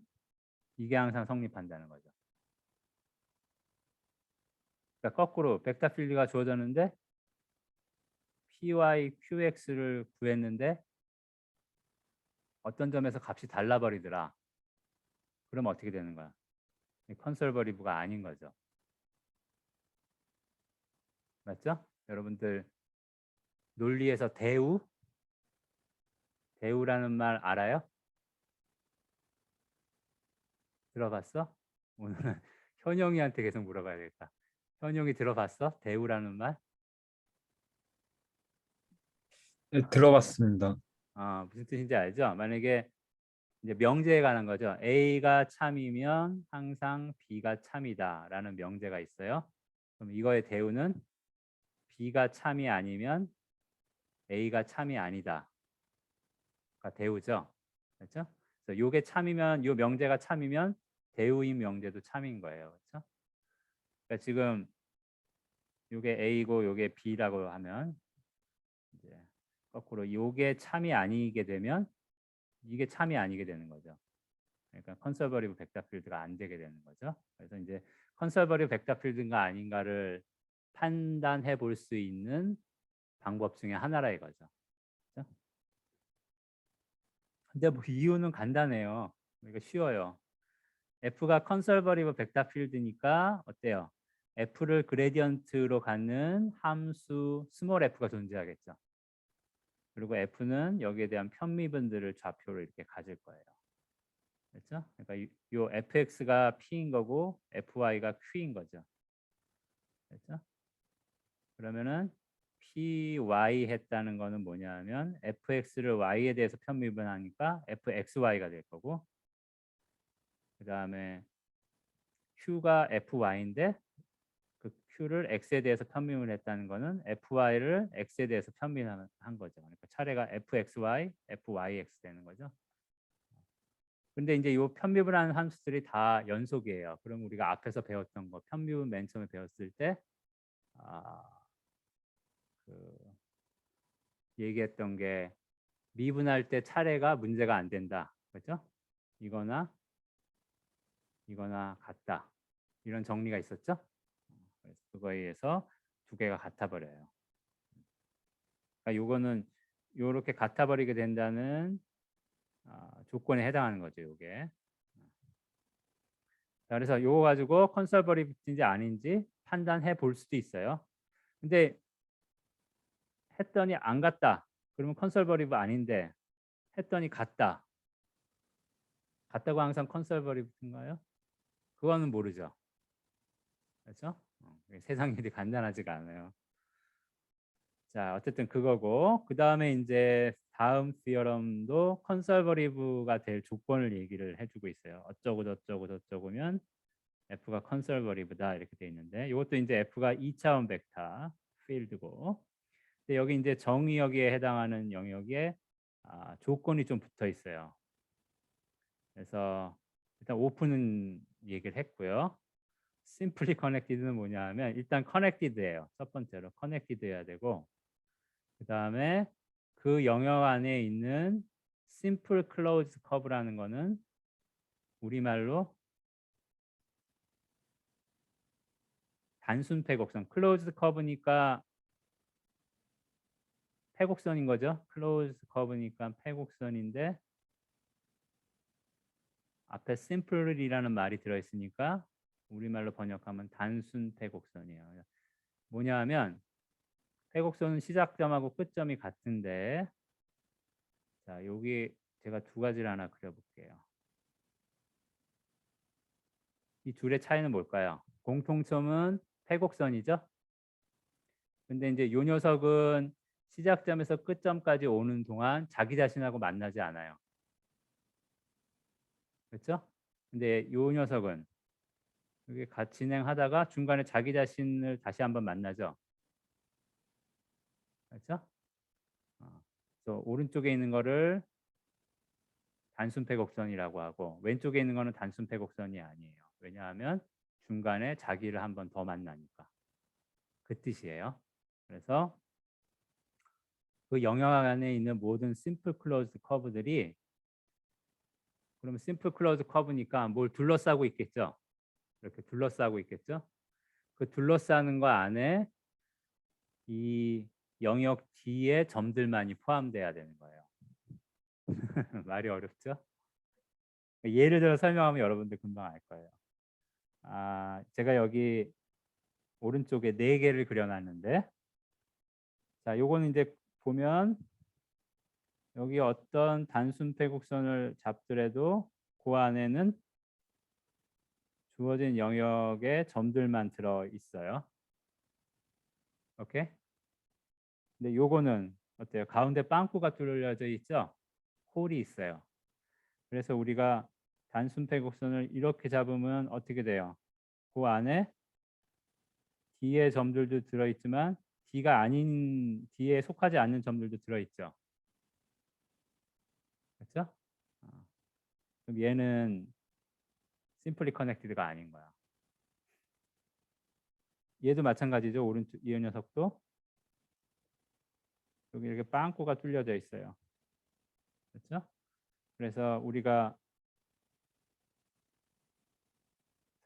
이게 항상 성립한다는 거죠. 그러니까 거꾸로 벡터 필드가 주어졌는데 PY, QX를 구했는데 어떤 점에서 값이 달라버리더라. 그럼 어떻게 되는 거야? 컨설버리브가 아닌 거죠. 맞죠? 여러분들 논리에서 대우라는 말 알아요? 들어봤어? 오늘은 현영이한테 계속 물어봐야겠다. 현영이 들어봤어? 대우라는 말? 네, 들어봤습니다. 무슨 뜻인지 알죠? 만약에 이제 명제에 관한 거죠. A가 참이면 항상 B가 참이다라는 명제가 있어요. 그럼 이거의 대우는 B가 참이 아니면 A가 참이 아니다가 대우죠. 그렇죠? 그래서 요게 참이면 요 명제가 참이면 대우인 명제도 참인 거예요. 그렇죠? 그러니까 지금 요게 A고 요게 B라고 하면 이제 거꾸로 요게 참이 아니게 되면 이게 참이 아니게 되는 거죠. 그러니까 컨서버리브 벡터 필드가 안 되게 되는 거죠. 그래서 이제 컨서버리브 벡터 필드인가 아닌가를 판단해 볼 수 있는 방법 중에 하나라 이거죠. 그렇죠? 근데 뭐 이유는 간단해요. 이거 쉬워요. F가 컨설버리브 벡터 필드니까 어때요? F를 그레디언트로 갖는 함수 스몰 f가 존재하겠죠. 그리고 F는 여기에 대한 편미분들을 좌표로 이렇게 가질 거예요. 그렇죠? 그러니까 요 fx가 p인 거고 fy가 q인 거죠. 그렇죠? 그러면은 py 했다는 거는 뭐냐면 fx를 y에 대해서 편미분하니까 fxy가 될 거고, 그 다음에 q가 fy인데 그 q를 x에 대해서 편미분을 했다는 거는 fy를 x에 대해서 편미분한 거죠. 그러니까 차례가 fxy, fyx 되는 거죠. 근데 이제 요 편미분하는 함수들이 다 연속이에요. 그럼 우리가 앞에서 배웠던 거 편미분 맨 처음에 배웠을 때 그 얘기했던 게 미분할 때 차례가 문제가 안 된다. 그렇죠? 이거나 같다. 이런 정리가 있었죠? 그래서 그거에 의해서 두 개가 같아 버려요. 그러니까 요거는 요렇게 같아 버리게 된다는 조건에 해당하는 거죠, 요게. 자, 그래서 요거 가지고 컨설버리브인지 아닌지 판단해 볼 수도 있어요. 근데 했더니 안 갔다. 그러면 컨설버리브 아닌데 했더니 갔다. 갔다고 항상 컨설버리브인가요? 그거는 모르죠. 그렇죠? 세상 일이 간단하지가 않아요. 자, 어쨌든 그거고, 그 다음에 이제 다음 티어럼도 컨설버리브가 될 조건을 얘기를 해주고 있어요. 어쩌고 저쩌고 저쩌고면 F가 컨설버리브다 이렇게 돼 있는데, 이것도 이제 F가 2차원 벡터 필드고, 근데 여기 이제 정의역에 해당하는 영역에 조건이 좀 붙어 있어요. 그래서 일단 오픈은 얘기를 했고요. 심플리 커넥티드는 뭐냐 하면 일단 커넥티드예요. 첫 번째로 커넥티드 해야 되고, 그 다음에 그 영역 안에 있는 심플 클로즈 커브라는 거는 우리말로 단순 패곡선, 클로즈 커브니까 패곡선인 거죠. 클로즈 커브니까 패곡선인데 앞에 심플이라는 말이 들어있으니까 우리말로 번역하면 단순 패곡선이에요. 뭐냐 하면 패곡선은 시작점하고 끝점이 같은데, 자, 여기 제가 두 가지를 하나 그려볼게요. 이 둘의 차이는 뭘까요? 공통점은 패곡선이죠. 근데 이제 요 녀석은 시작점에서 끝점까지 오는 동안 자기 자신하고 만나지 않아요. 그렇죠? 근데 요 녀석은 여기 같이 진행하다가 중간에 자기 자신을 다시 한번 만나죠. 그렇죠? 그래서 오른쪽에 있는 거를 단순 패곡선이라고 하고 왼쪽에 있는 거는 단순 패곡선이 아니에요. 왜냐하면 중간에 자기를 한번 더 만나니까. 그 뜻이에요. 그래서 그 영역 안에 있는 모든 심플 클로즈 커브들이, 그러면 심플 클로즈 커브니까 뭘 둘러싸고 있겠죠. 이렇게 둘러싸고 있겠죠. 그 둘러싸는 거 안에 이 영역 뒤에 점들만이 포함돼야 되는 거예요. 말이 어렵죠? 예를 들어 설명하면 여러분들 금방 알 거예요. 제가 여기 오른쪽에 4개를 그려놨는데, 자, 요거는 이제 보면 여기 어떤 단순 패곡선을 잡더라도 그 안에는 주어진 영역에 점들만 들어 있어요. 오케이? 근데 요거는 어때요? 가운데 빵꾸가 뚫려져 있죠? 홀이 있어요. 그래서 우리가 단순 패곡선을 이렇게 잡으면 어떻게 돼요? 그 안에 D의 점들도 들어있지만 D가 아닌 D에 속하지 않는 점들도 들어있죠. 그렇죠? 그럼 얘는 심플리 커넥티드가 아닌 거야. 얘도 마찬가지죠. 오른쪽 이 녀석도 여기 이렇게 빵꾸가 뚫려져 있어요. 그렇죠? 그래서 우리가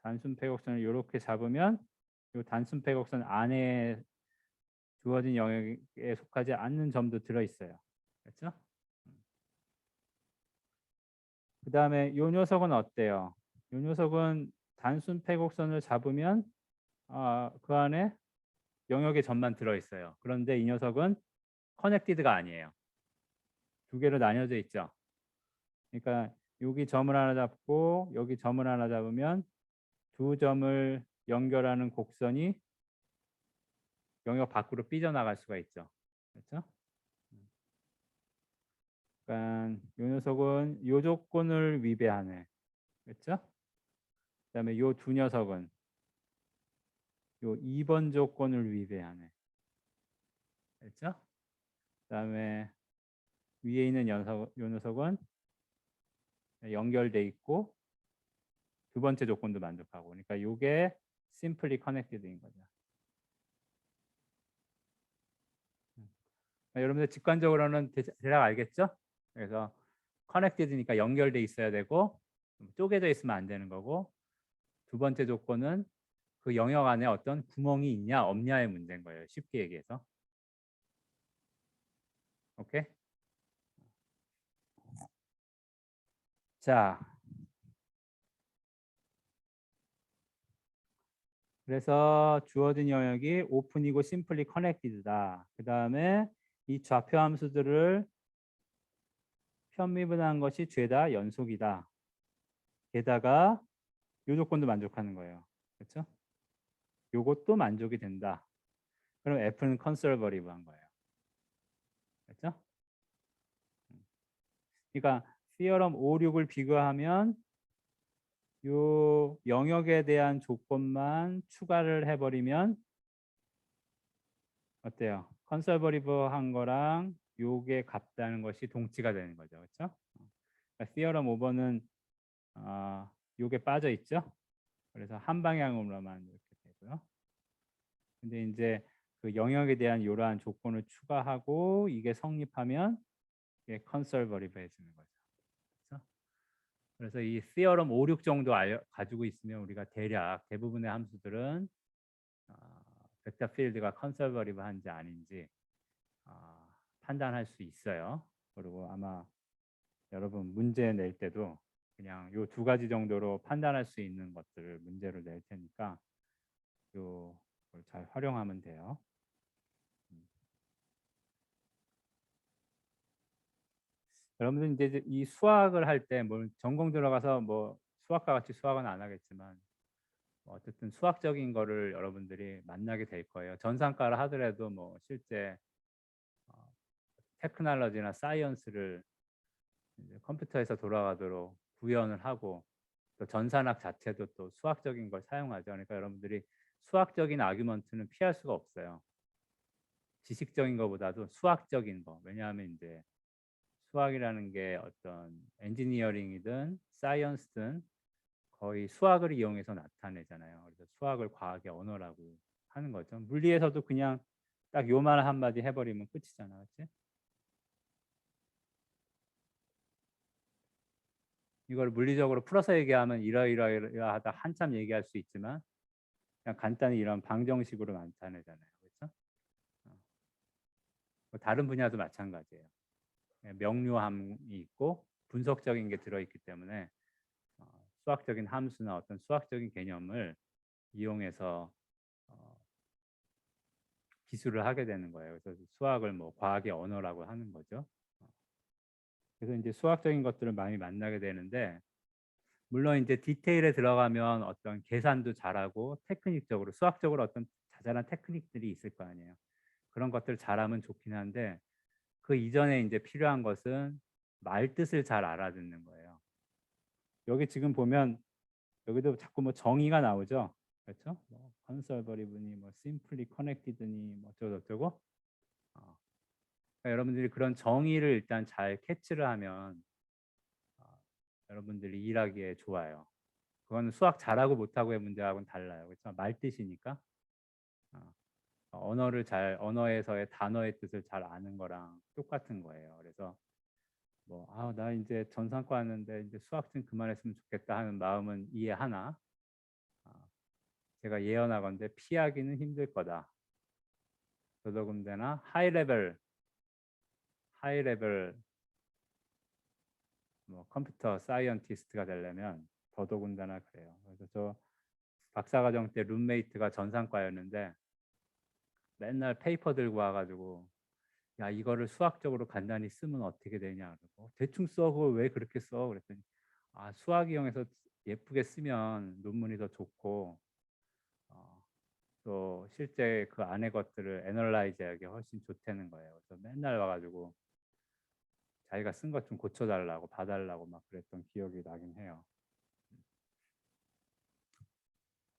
단순 폐곡선을 이렇게 잡으면 이 단순 폐곡선 안에 주어진 영역에 속하지 않는 점도 들어 있어요. 그렇죠? 그 다음에 이 녀석은 어때요? 이 녀석은 단순 폐곡선을 잡으면 그 안에 영역의 점만 들어 있어요. 그런데 이 녀석은 커넥티드가 아니에요. 두 개로 나뉘어져 있죠. 그러니까 여기 점을 하나 잡고 여기 점을 하나 잡으면 두 점을 연결하는 곡선이 영역 밖으로 삐져나갈 수가 있죠. 그렇죠? 그러니까 이 녀석은 이 조건을 위배하네. 그렇죠? 그다음에 이 두 녀석은 이 2번 조건을 위배하네. 그렇죠? 그다음에 위에 있는 이 녀석은 연결돼 있고 두 번째 조건도 만족하고. 그러니까 이게 simply connected인 거죠. 여러분들 직관적으로는 대략 알겠죠? 그래서 connected니까 연결돼 있어야 되고 쪼개져 있으면 안 되는 거고, 두 번째 조건은 그 영역 안에 어떤 구멍이 있냐 없냐의 문제인 거예요. 쉽게 얘기해서. 오케이? 자, 그래서 주어진 영역이 오픈이고 심플리 커넥티드다. 그 다음에 이 좌표 함수들을 편미분한 것이 죄다 연속이다. 게다가 이 조건도 만족하는 거예요. 그렇죠? 요것도 만족이 된다. 그럼 F는 컨설버리브한 거예요. 그렇죠? 그러니까 theorem 5, 6을 비교하면 요 영역에 대한 조건만 추가를 해버리면 어때요? 컨설버리브한 거랑 요게 같다는 것이 동치가 되는 거죠. 그렇죠? 그러니까 theorem 5번은 요게 빠져 있죠. 그래서 한 방향으로만 이렇게 되고요. 근데 이제 그 영역에 대한 이러한 조건을 추가하고 이게 성립하면 이게 컨설버리브해지는 거죠. 그렇죠? 그래서 이 theorem 5, 6 정도 가지고 있으면 우리가 대략 대부분의 함수들은 벡터 필드가 컨설버리브한지 아닌지 판단할 수 있어요. 그리고 아마 여러분 문제 낼 때도 그냥 요 두 가지 정도로 판단할 수 있는 것들을 문제로 낼 테니까 요걸 잘 활용하면 돼요. 여러분들 이제 이 수학을 할 때 뭐 전공 들어가서 뭐 수학과 같이 수학은 안 하겠지만 어쨌든 수학적인 거를 여러분들이 만나게 될 거예요. 전산과를 하더라도 뭐 실제 테크놀로지나 사이언스를 이제 컴퓨터에서 돌아가도록 구현을 하고 또 전산학 자체도 또 수학적인 걸 사용하죠. 그러니까 여러분들이 수학적인 아규먼트는 피할 수가 없어요. 지식적인 것보다도 수학적인 거. 왜냐하면 이제 수학이라는 게 어떤 엔지니어링이든 사이언스든 거의 수학을 이용해서 나타내잖아요. 그래서 수학을 과학의 언어라고 하는 거죠. 물리에서도 그냥 딱 요만 한마디 해버리면 끝이잖아. 그렇지? 이걸 물리적으로 풀어서 얘기하면 이러이러하다 한참 얘기할 수 있지만 그냥 간단히 이런 방정식으로 나타내잖아요. 그렇죠? 뭐 다른 분야도 마찬가지예요. 명료함이 있고 분석적인 게 들어있기 때문에 수학적인 함수나 어떤 수학적인 개념을 이용해서 기술을 하게 되는 거예요. 그래서 수학을 뭐 과학의 언어라고 하는 거죠. 그래서 이제 수학적인 것들을 많이 만나게 되는데 물론 이제 디테일에 들어가면 어떤 계산도 잘하고 테크닉적으로 수학적으로 어떤 자잘한 테크닉들이 있을 거 아니에요. 그런 것들 잘하면 좋긴 한데 그 이전에 이제 필요한 것은 말뜻을 잘 알아듣는 거예요. 여기 지금 보면 여기도 자꾸 뭐 정의가 나오죠. 그렇죠? 뭐 컨설버리브니 뭐 심플리 커넥티드니 뭐 어쩌고 그러니까 여러분들이 그런 정의를 일단 잘 캐치를 하면 여러분들이 일하기에 좋아요. 그거는 수학 잘하고 못하고의 문제하고는 달라요. 그렇죠? 말뜻이니까. 언어에서의 단어의 뜻을 잘 아는 거랑 똑같은 거예요. 그래서 뭐 나 이제 전산과 하는데 이제 수학 좀 그만했으면 좋겠다 하는 마음은 이해하나 제가 예언하건대 피하기는 힘들 거다. 더더군다나 하이 레벨 뭐 컴퓨터 사이언티스트가 되려면 더더군다나 그래요. 그래서 저 박사과정 때 룸메이트가 전산과였는데 맨날 페이퍼 들고 와가지고 야 이거를 수학적으로 간단히 쓰면 어떻게 되냐 그러고 대충 써 그걸 왜 그렇게 써 그랬더니 수학 이용해서 예쁘게 쓰면 논문이 더 좋고 또 실제 그 안의 것들을 애널라이즈하기 훨씬 좋다는 거예요. 그래서 맨날 와가지고 자기가 쓴 것 좀 고쳐달라고 봐달라고 막 그랬던 기억이 나긴 해요.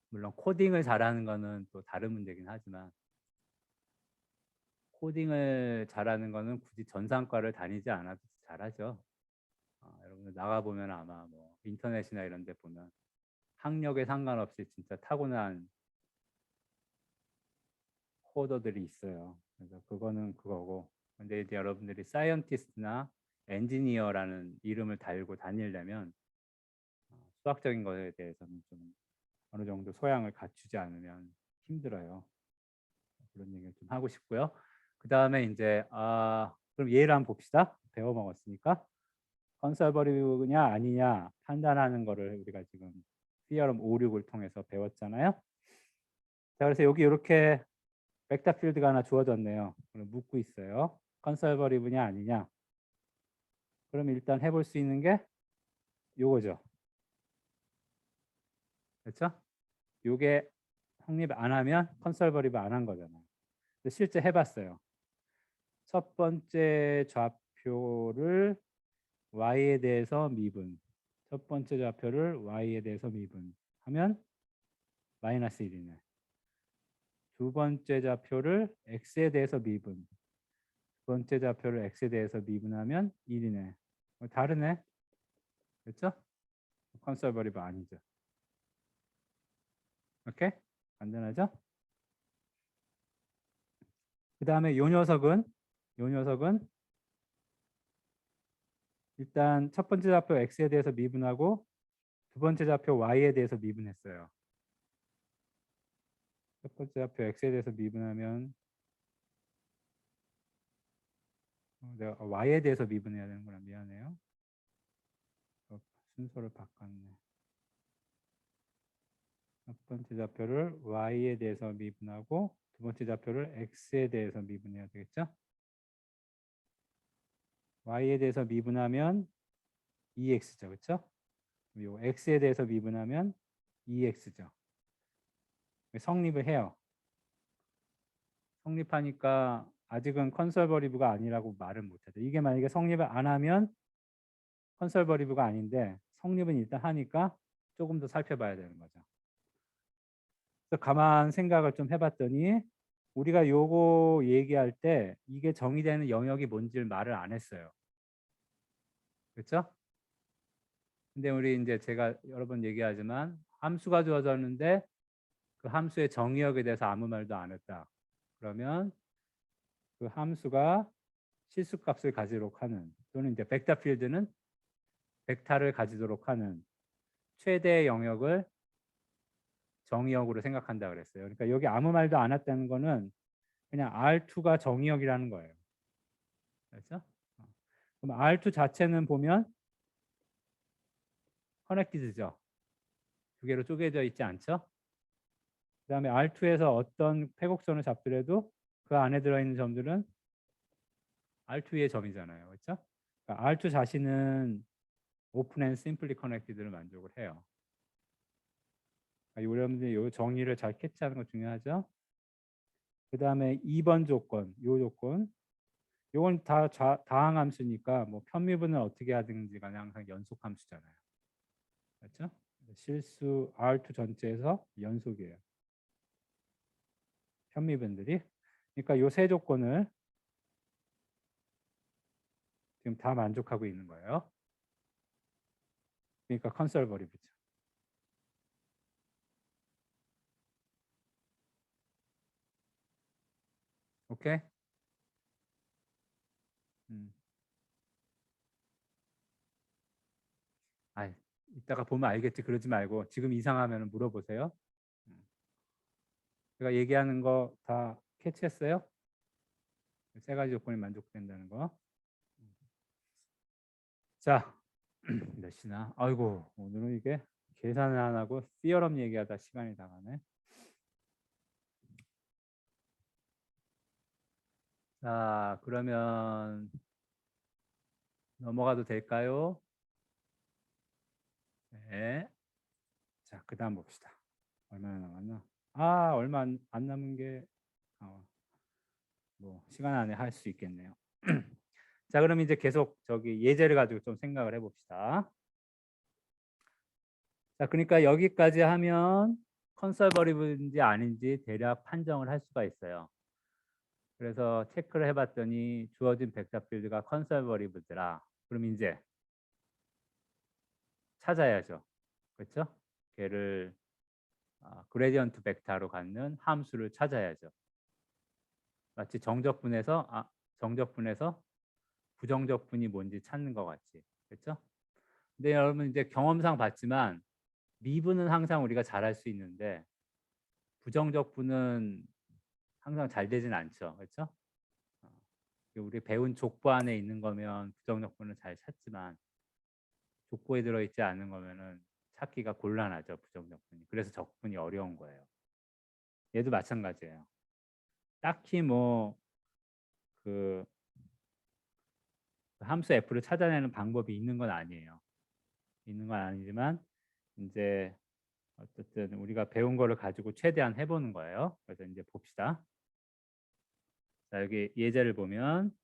물론 코딩을 잘하는 거는 또 다른 문제긴 하지만 코딩을 잘하는 거는 굳이 전산과를 다니지 않아도 잘하죠. 여러분들 나가보면 아마 뭐 인터넷이나 이런 데 보면 학력에 상관없이 진짜 타고난 코더들이 있어요. 그래서 그거는 그거고 근데 이제 여러분들이 사이언티스트나 엔지니어라는 이름을 달고 다니려면 수학적인 것에 대해서는 좀 어느 정도 소양을 갖추지 않으면 힘들어요. 그런 얘기를 좀 하고 싶고요. 그 다음에 이제 그럼 예를 한번 봅시다. 배워 먹었으니까 컨설버리브냐 아니냐 판단하는 거를 우리가 지금 피어럼 5, 6을 통해서 배웠잖아요. 자, 그래서 여기 이렇게 벡터 필드가 하나 주어졌네요. 그럼 묻고 있어요. 컨설버리브냐 아니냐. 그럼 일단 해볼 수 있는 게 요거죠. 그렇죠? 요게 성립 안 하면 컨설버리브 안 한 거잖아요. 근데 실제 해봤어요. 첫 번째 좌표를 y에 대해서 미분. 첫 번째 좌표를 y에 대해서 미분 하면 마이너스 1이네. 두 번째 좌표를 x에 대해서 미분. 두 번째 좌표를 x에 대해서 미분하면 1이네. 다르네. 그렇죠? 컨설버리브 아니죠. 오케이? 간단하죠? 그 다음에 요 녀석은 일단 첫 번째 좌표 x에 대해서 미분하고 두 번째 좌표 y에 대해서 미분했어요. 첫 번째 좌표 x에 대해서 미분하면 내가 y에 대해서 미분해야 되는구나. 미안해요. 순서를 바꿨네. 첫 번째 좌표를 y에 대해서 미분하고 두 번째 좌표를 x에 대해서 미분해야 되겠죠? y에 대해서 미분하면 2x죠. 그렇죠? 요 x에 대해서 미분하면 2x죠. 성립을 해요. 성립하니까 아직은 컨설버리브가 아니라고 말은 못하죠. 이게 만약에 성립을 안 하면 컨설버리브가 아닌데 성립은 일단 하니까 조금 더 살펴봐야 되는 거죠. 그래서 가만 생각을 좀 해봤더니 우리가 요거 얘기할 때 이게 정의되는 영역이 뭔지를 말을 안 했어요. 그렇죠? 근데 우리 이제 제가 여러 번 얘기하지만 함수가 주어졌는데 그 함수의 정의역에 대해서 아무 말도 안 했다. 그러면 그 함수가 실수값을 가지도록 하는 또는 이제 벡터 필드는 벡터를 가지도록 하는 최대 영역을 정의역으로 생각한다 그랬어요. 그러니까 여기 아무 말도 안 했다는 거는 그냥 R2가 정의역이라는 거예요. 그렇죠? 그럼 R2 자체는 보면 커넥티드죠. 두 개로 쪼개져 있지 않죠? 그 다음에 R2에서 어떤 패곡선을 잡더라도 그 안에 들어있는 점들은 R2의 점이잖아요. 그렇죠? 그러니까 R2 자신은 오픈 앤 심플리 커넥티드를 만족을 해요. 그러니까 여러분들이 이 정의를 잘 캐치하는 거 중요하죠. 그 다음에 2번 조건, 요 조건. 요건 다 다항함수니까 뭐 편미분을 어떻게 하든지 간에 항상 연속함수잖아요. 그렇죠? 실수 R2 전체에서 연속이에요. 편미분들이. 그러니까 요 세 조건을 지금 다 만족하고 있는 거예요. 그러니까 컨설버리브죠. 오케이? 아, 이따가 보면 알겠지. 그러지 말고 지금 이상하면 물어보세요. 제가 얘기하는 거 다 캐치했어요? 세 가지 조건이 만족된다는 거. 자, 몇 시나? 아이고, 오늘은 이게 계산을 안 하고 시어럼 얘기하다 시간이 다 가네. 자, 그러면 넘어가도 될까요? 네. 자, 그 다음 봅시다. 얼마나 남았나? 아, 얼마 안 남은 게 뭐 시간 안에 할 수 있겠네요. 자, 그럼 이제 계속 저기 예제를 가지고 좀 생각을 해봅시다. 자, 그러니까 여기까지 하면 컨설버리브인지 아닌지 대략 판정을 할 수가 있어요. 그래서 체크를 해봤더니 주어진 벡터 필드가 컨설버리브더라. 그럼 이제 찾아야죠. 그렇죠? 걔를 그레디언트 벡터로 갖는 함수를 찾아야죠. 마치 정적분에서 부정적분이 뭔지 찾는 것 같지. 그렇죠? 근데 여러분 이제 경험상 봤지만 미분은 항상 우리가 잘할 수 있는데 부정적분은 항상 잘 되진 않죠. 그렇죠? 우리 배운 족보 안에 있는 거면 부정적분은 잘 찾지만 족보에 들어있지 않은 거면은 찾기가 곤란하죠. 부정적분이. 그래서 적분이 어려운 거예요. 얘도 마찬가지예요. 딱히 뭐 그 함수 f를 찾아내는 방법이 있는 건 아니에요. 있는 건 아니지만 이제 어쨌든 우리가 배운 거를 가지고 최대한 해보는 거예요. 그래서 이제 봅시다. 자, 여기 예제를 보면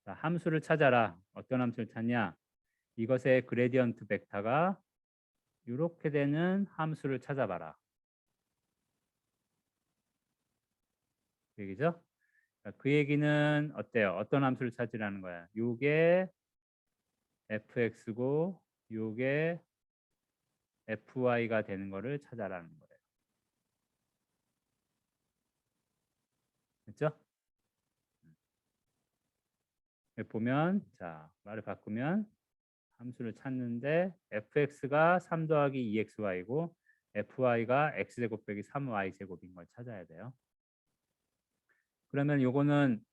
자, 함수를 찾아라. 어떤 함수를 찾냐? 이것의 그레디언트 벡터가 이렇게 되는 함수를 찾아봐라. 그 얘기죠? 그 얘기는 어때요? 어떤 함수를 찾으라는 거야? 요게 fx고 요게 fy가 되는 거를 찾아라는 거예요. 그렇죠? 여기 보면 자 말을 바꾸면 함수를 찾는데 fx가 3 더하기 2xy고 fy가 x제곱 빼기 3y제곱인 걸 찾아야 돼요. 그러면 요거는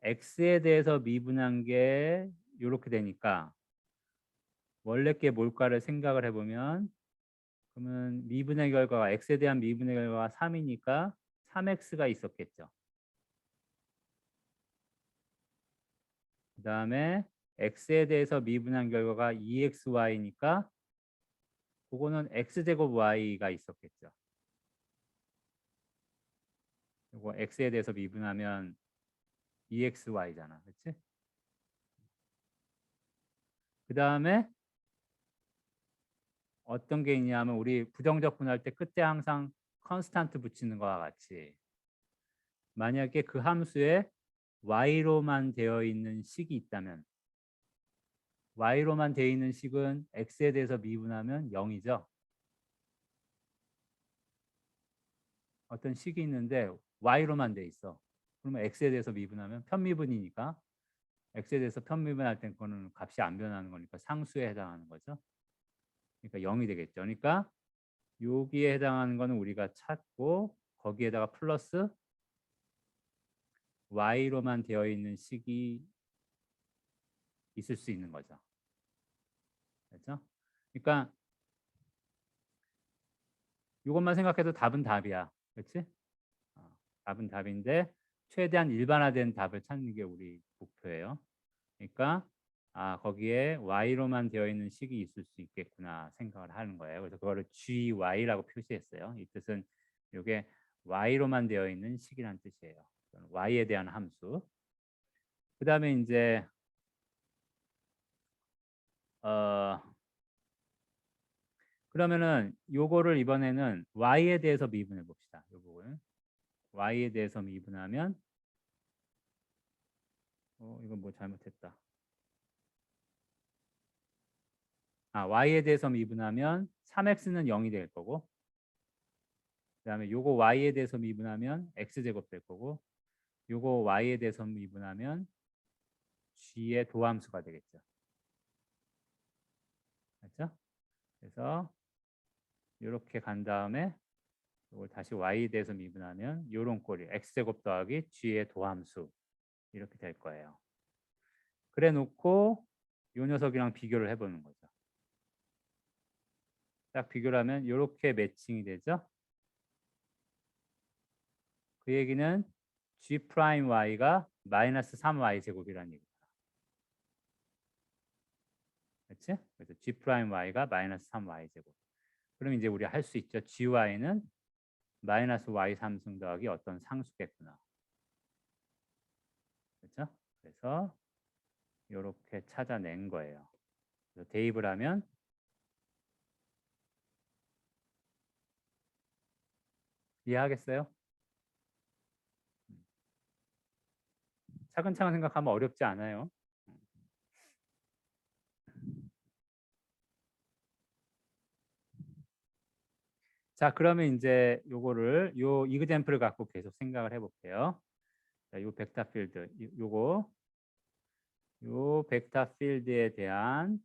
x에 대해서 미분한 게 이렇게 되니까 원래 게 뭘까를 생각을 해보면 그러면 미분의 결과가 x에 대한 미분의 결과가 3이니까 3x가 있었겠죠. 그 다음에 x에 대해서 미분한 결과가 2xy니까 그거는 x제곱 y가 있었겠죠. 이거 x에 대해서 미분하면 2xy잖아. 그렇지? 그 다음에 어떤 게 있냐면 우리 부정적 분할 때 끝에 항상 컨스탄트 붙이는 거와 같이 만약에 그 함수에 y로만 되어 있는 식이 있다면 y로만 되어 있는 식은 x에 대해서 미분하면 0이죠. 어떤 식이 있는데 y로만 돼 있어. 그러면 x에 대해서 미분하면 편미분이니까 x에 대해서 편미분할 땐 그거는 값이 안 변하는 거니까 상수에 해당하는 거죠. 그러니까 0이 되겠죠. 그러니까 여기에 해당하는 거는 우리가 찾고 거기에다가 플러스 y로만 되어 있는 식이 있을 수 있는 거죠. 그렇죠? 그러니까 이것만 생각해도 답은 답이야. 그렇지? 답은 답인데 최대한 일반화된 답을 찾는 게 우리 목표예요. 그러니까 거기에 y로만 되어 있는 식이 있을 수 있겠구나 생각을 하는 거예요. 그래서 그거를 gy라고 표시했어요. 이 뜻은 이게 y로만 되어 있는 식이란 뜻이에요. y에 대한 함수. 그 다음에 이제 그러면은 요거를 이번에는 y에 대해서 미분해 봅시다. 요 부분. y에 대해서 미분하면 이건 뭐 잘못했다. y에 대해서 미분하면 3x는 0이 될 거고, 그다음에 요거 y에 대해서 미분하면 x제곱 될 거고, 요거 y에 대해서 미분하면 g의 도함수가 되겠죠. 맞죠? 그래서 이렇게 간 다음에 이걸 다시 y에 대해서 미분하면 요런 꼴이 x제곱 더하기 g의 도함수 이렇게 될 거예요. 그래 놓고 요 녀석이랑 비교를 해보는 거죠. 딱 비교를 하면 이렇게 매칭이 되죠. 그 얘기는 G'Y가 마이너스 3y 제곱이라는 얘기다. 그렇지? 그래서 G'Y가 마이너스 3y 제곱. 그럼 이제 우리 할 수 있죠. GY는 마이너스 y 3승 더하기 어떤 상수겠구나. 그렇죠? 그래서 이렇게 찾아낸 거예요. 그래서 대입을 하면 이해하겠어요? 차근차근 생각하면 어렵지 않아요. 자, 그러면 이제 요거를 요 이그젬플을 갖고 계속 생각을 해볼게요. 자, 요 벡터 필드 요 벡터 필드에 대한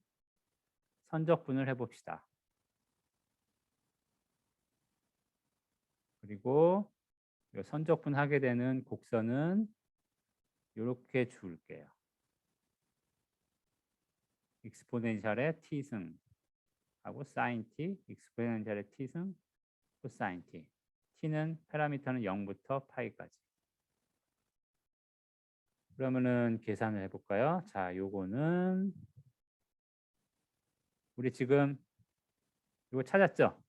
선적분을 해봅시다. 그리고 요 선적분 하게 되는 곡선은 이렇게 줄게요. 익스포넨셜의 t승 하고 sin t, 익스포넨셜의 t승, 코사인 t. t는 파라미터는 0부터 파이까지. 그러면은 계산을 해볼까요? 자, 요거는 우리 지금 요거 찾았죠?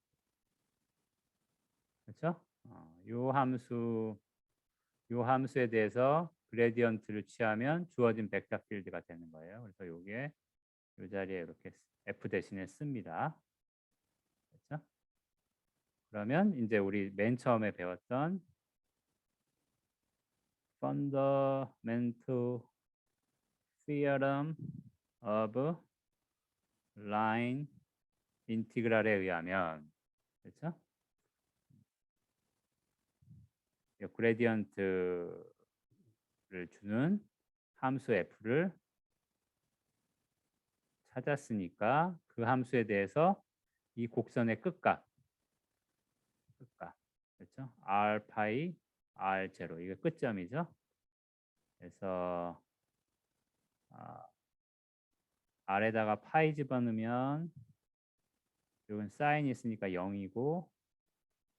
그렇죠? 요 함수에 대해서 그레디언트를 취하면 주어진 벡터 필드가 되는 거예요. 그래서 요게 요 자리에 이렇게 f 대신에 씁니다. 그렇죠? 그러면 이제 우리 맨 처음에 배웠던 fundamental theorem of line integral에 의하면 그렇죠? 이 그레디언트를 주는 함수 f를 찾았으니까 그 함수에 대해서 이 곡선의 끝값 그렇죠? r 파이 r 제로 이게 끝점이죠. 그래서 r에다가 파이 집어넣으면 이건 사인이 있으니까 0이고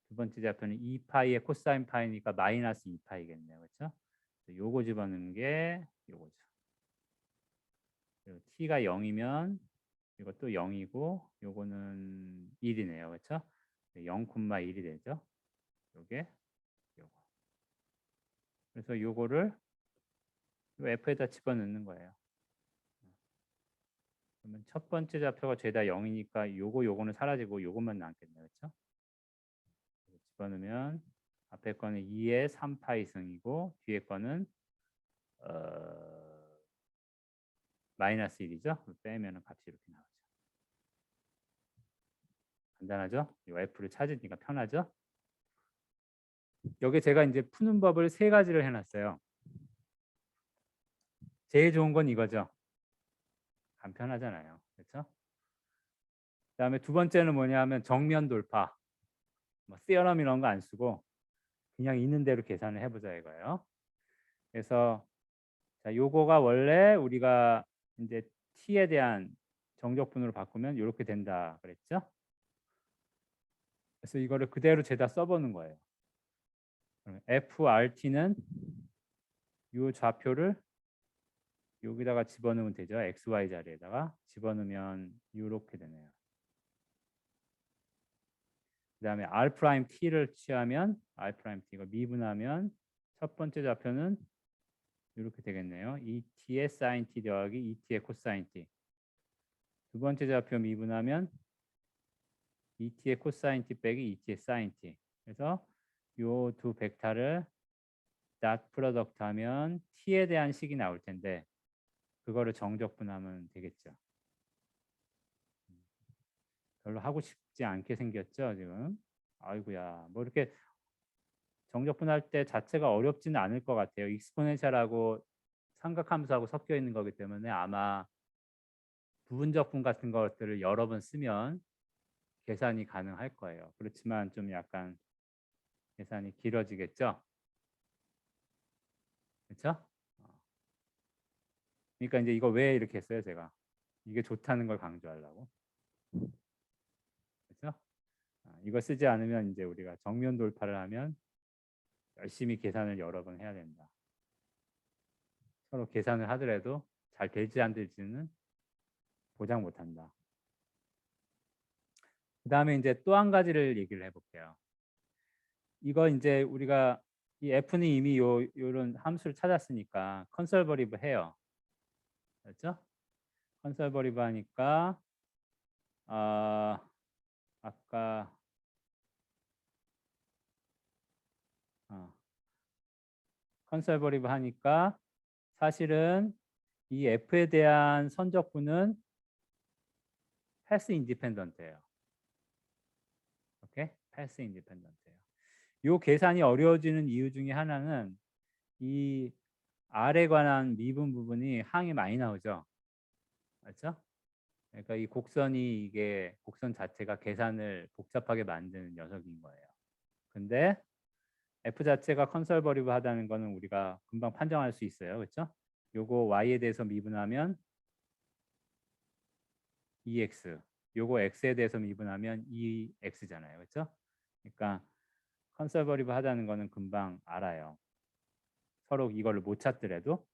두 번째 좌표는 2파이의 코사인 파이니까 마이너스 2파이겠네요. 그렇죠? 요거 집어넣는 게 요거죠. 그리고 t가 0이면 이것도 0이고 요거는 1이네요. 그렇죠? 0,1이 되죠. 요게 요거. 그래서 요거를 요 f에다 집어넣는 거예요. 그러면 첫 번째 좌표가 죄다 0이니까 요거는 사라지고 요것만 남겠네요. 그렇죠? 집어넣으면 앞에 거는 2의 3파이승이고 뒤에 거는 마이너스 1이죠. 빼면 값이 이렇게 나오죠. 간단하죠? 이 f를 찾으니까 편하죠? 여기 제가 이제 푸는 법을 세 가지를 해놨어요. 제일 좋은 건 이거죠. 간편하잖아요. 그렇죠? 그다음에 두 번째는 뭐냐 하면 정면 돌파. 뭐 theorem 이런 거 안 쓰고 그냥 있는 대로 계산을 해보자 이거예요. 그래서 자, 요거가 원래 우리가 이제 t에 대한 정적분으로 바꾸면 이렇게 된다 그랬죠? 그래서 이거를 그대로 죄다 써보는 거예요. FRT는 이 좌표를 여기다가 집어넣으면 되죠. XY 자리에다가 집어넣으면 이렇게 되네요. 그 다음에 R'T를 취하면 R'T 이거 미분하면 첫 번째 좌표는 이렇게 되겠네요. ET의 sin t 더하기 ET의 코사인 t. 두 번째 좌표 미분하면 ET의 코사인 t 빼기 ET의 sin t. 그래서 요 두 벡터를 닷 프로덕트 하면 t에 대한 식이 나올 텐데 그거를 정적분하면 되겠죠. 별로 하고 싶지 않게 생겼죠, 지금. 아이고야, 뭐 이렇게 정적분할 때 자체가 어렵지는 않을 것 같아요. 익스포넨셜하고 삼각함수하고 섞여 있는 거기 때문에 아마 부분적분 같은 것들을 여러 번 쓰면 계산이 가능할 거예요. 그렇지만 좀 약간 계산이 길어지겠죠. 그렇죠? 그러니까 이제 이거 왜 이렇게 했어요, 제가? 이게 좋다는 걸 강조하려고. 그렇죠? 이거 쓰지 않으면 이제 우리가 정면 돌파를 하면 열심히 계산을 여러 번 해야 된다. 서로 계산을 하더라도 잘 될지 안 될지는 보장 못 한다. 그 다음에 이제 또 한 가지를 얘기를 해볼게요. 이거 이제 우리가 이 F는 이미 요런 함수를 찾았으니까 컨설버리브 해요. 그렇죠? 컨설버리브 하니까 아까 컨설버리브 하니까 사실은 이 F에 대한 선적분은 패스 인디펜던트예요. 오케이? 패스 인디펜던트예요. 요 계산이 어려워지는 이유 중에 하나는 이 R에 관한 미분 부분이 항이 많이 나오죠. 맞죠? 그러니까 이 곡선이 이게 곡선 자체가 계산을 복잡하게 만드는 녀석인 거예요. 근데 F 자체가 컨설버리브 하다는 거는 우리가 금방 판정할 수 있어요. 그렇죠? 요거 Y에 대해서 미분하면 EX, 요거 X에 대해서 미분하면 EX잖아요. 그렇죠? 그러니까 컨설버리브 하다는 거는 금방 알아요. 서로 이거를 못 찾더라도.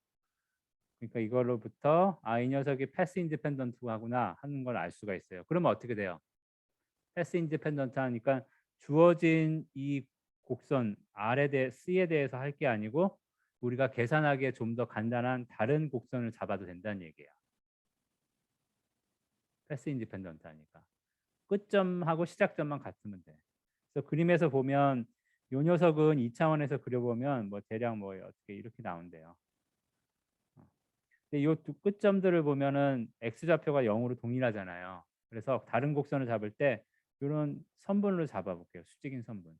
그러니까 이걸로부터 이 녀석이 패스 인디펜던트하구나 하는 걸 알 수가 있어요. 그러면 어떻게 돼요? 패스 인디펜던트 하니까 주어진 이 곡선 C에 대해서 할 게 아니고 우리가 계산하기에 좀 더 간단한 다른 곡선을 잡아도 된다는 얘기예요. 패스 인디펜던트 하니까. 끝점하고 시작점만 같으면 돼. 그래서 그림에서 보면 요 녀석은 2차원에서 그려보면 뭐 대략 뭐 어떻게 이렇게 나온대요. 근데 요 두 끝점들을 보면은 x좌표가 0으로 동일하잖아요. 그래서 다른 곡선을 잡을 때 이런 선분으로 잡아볼게요. 수직인 선분.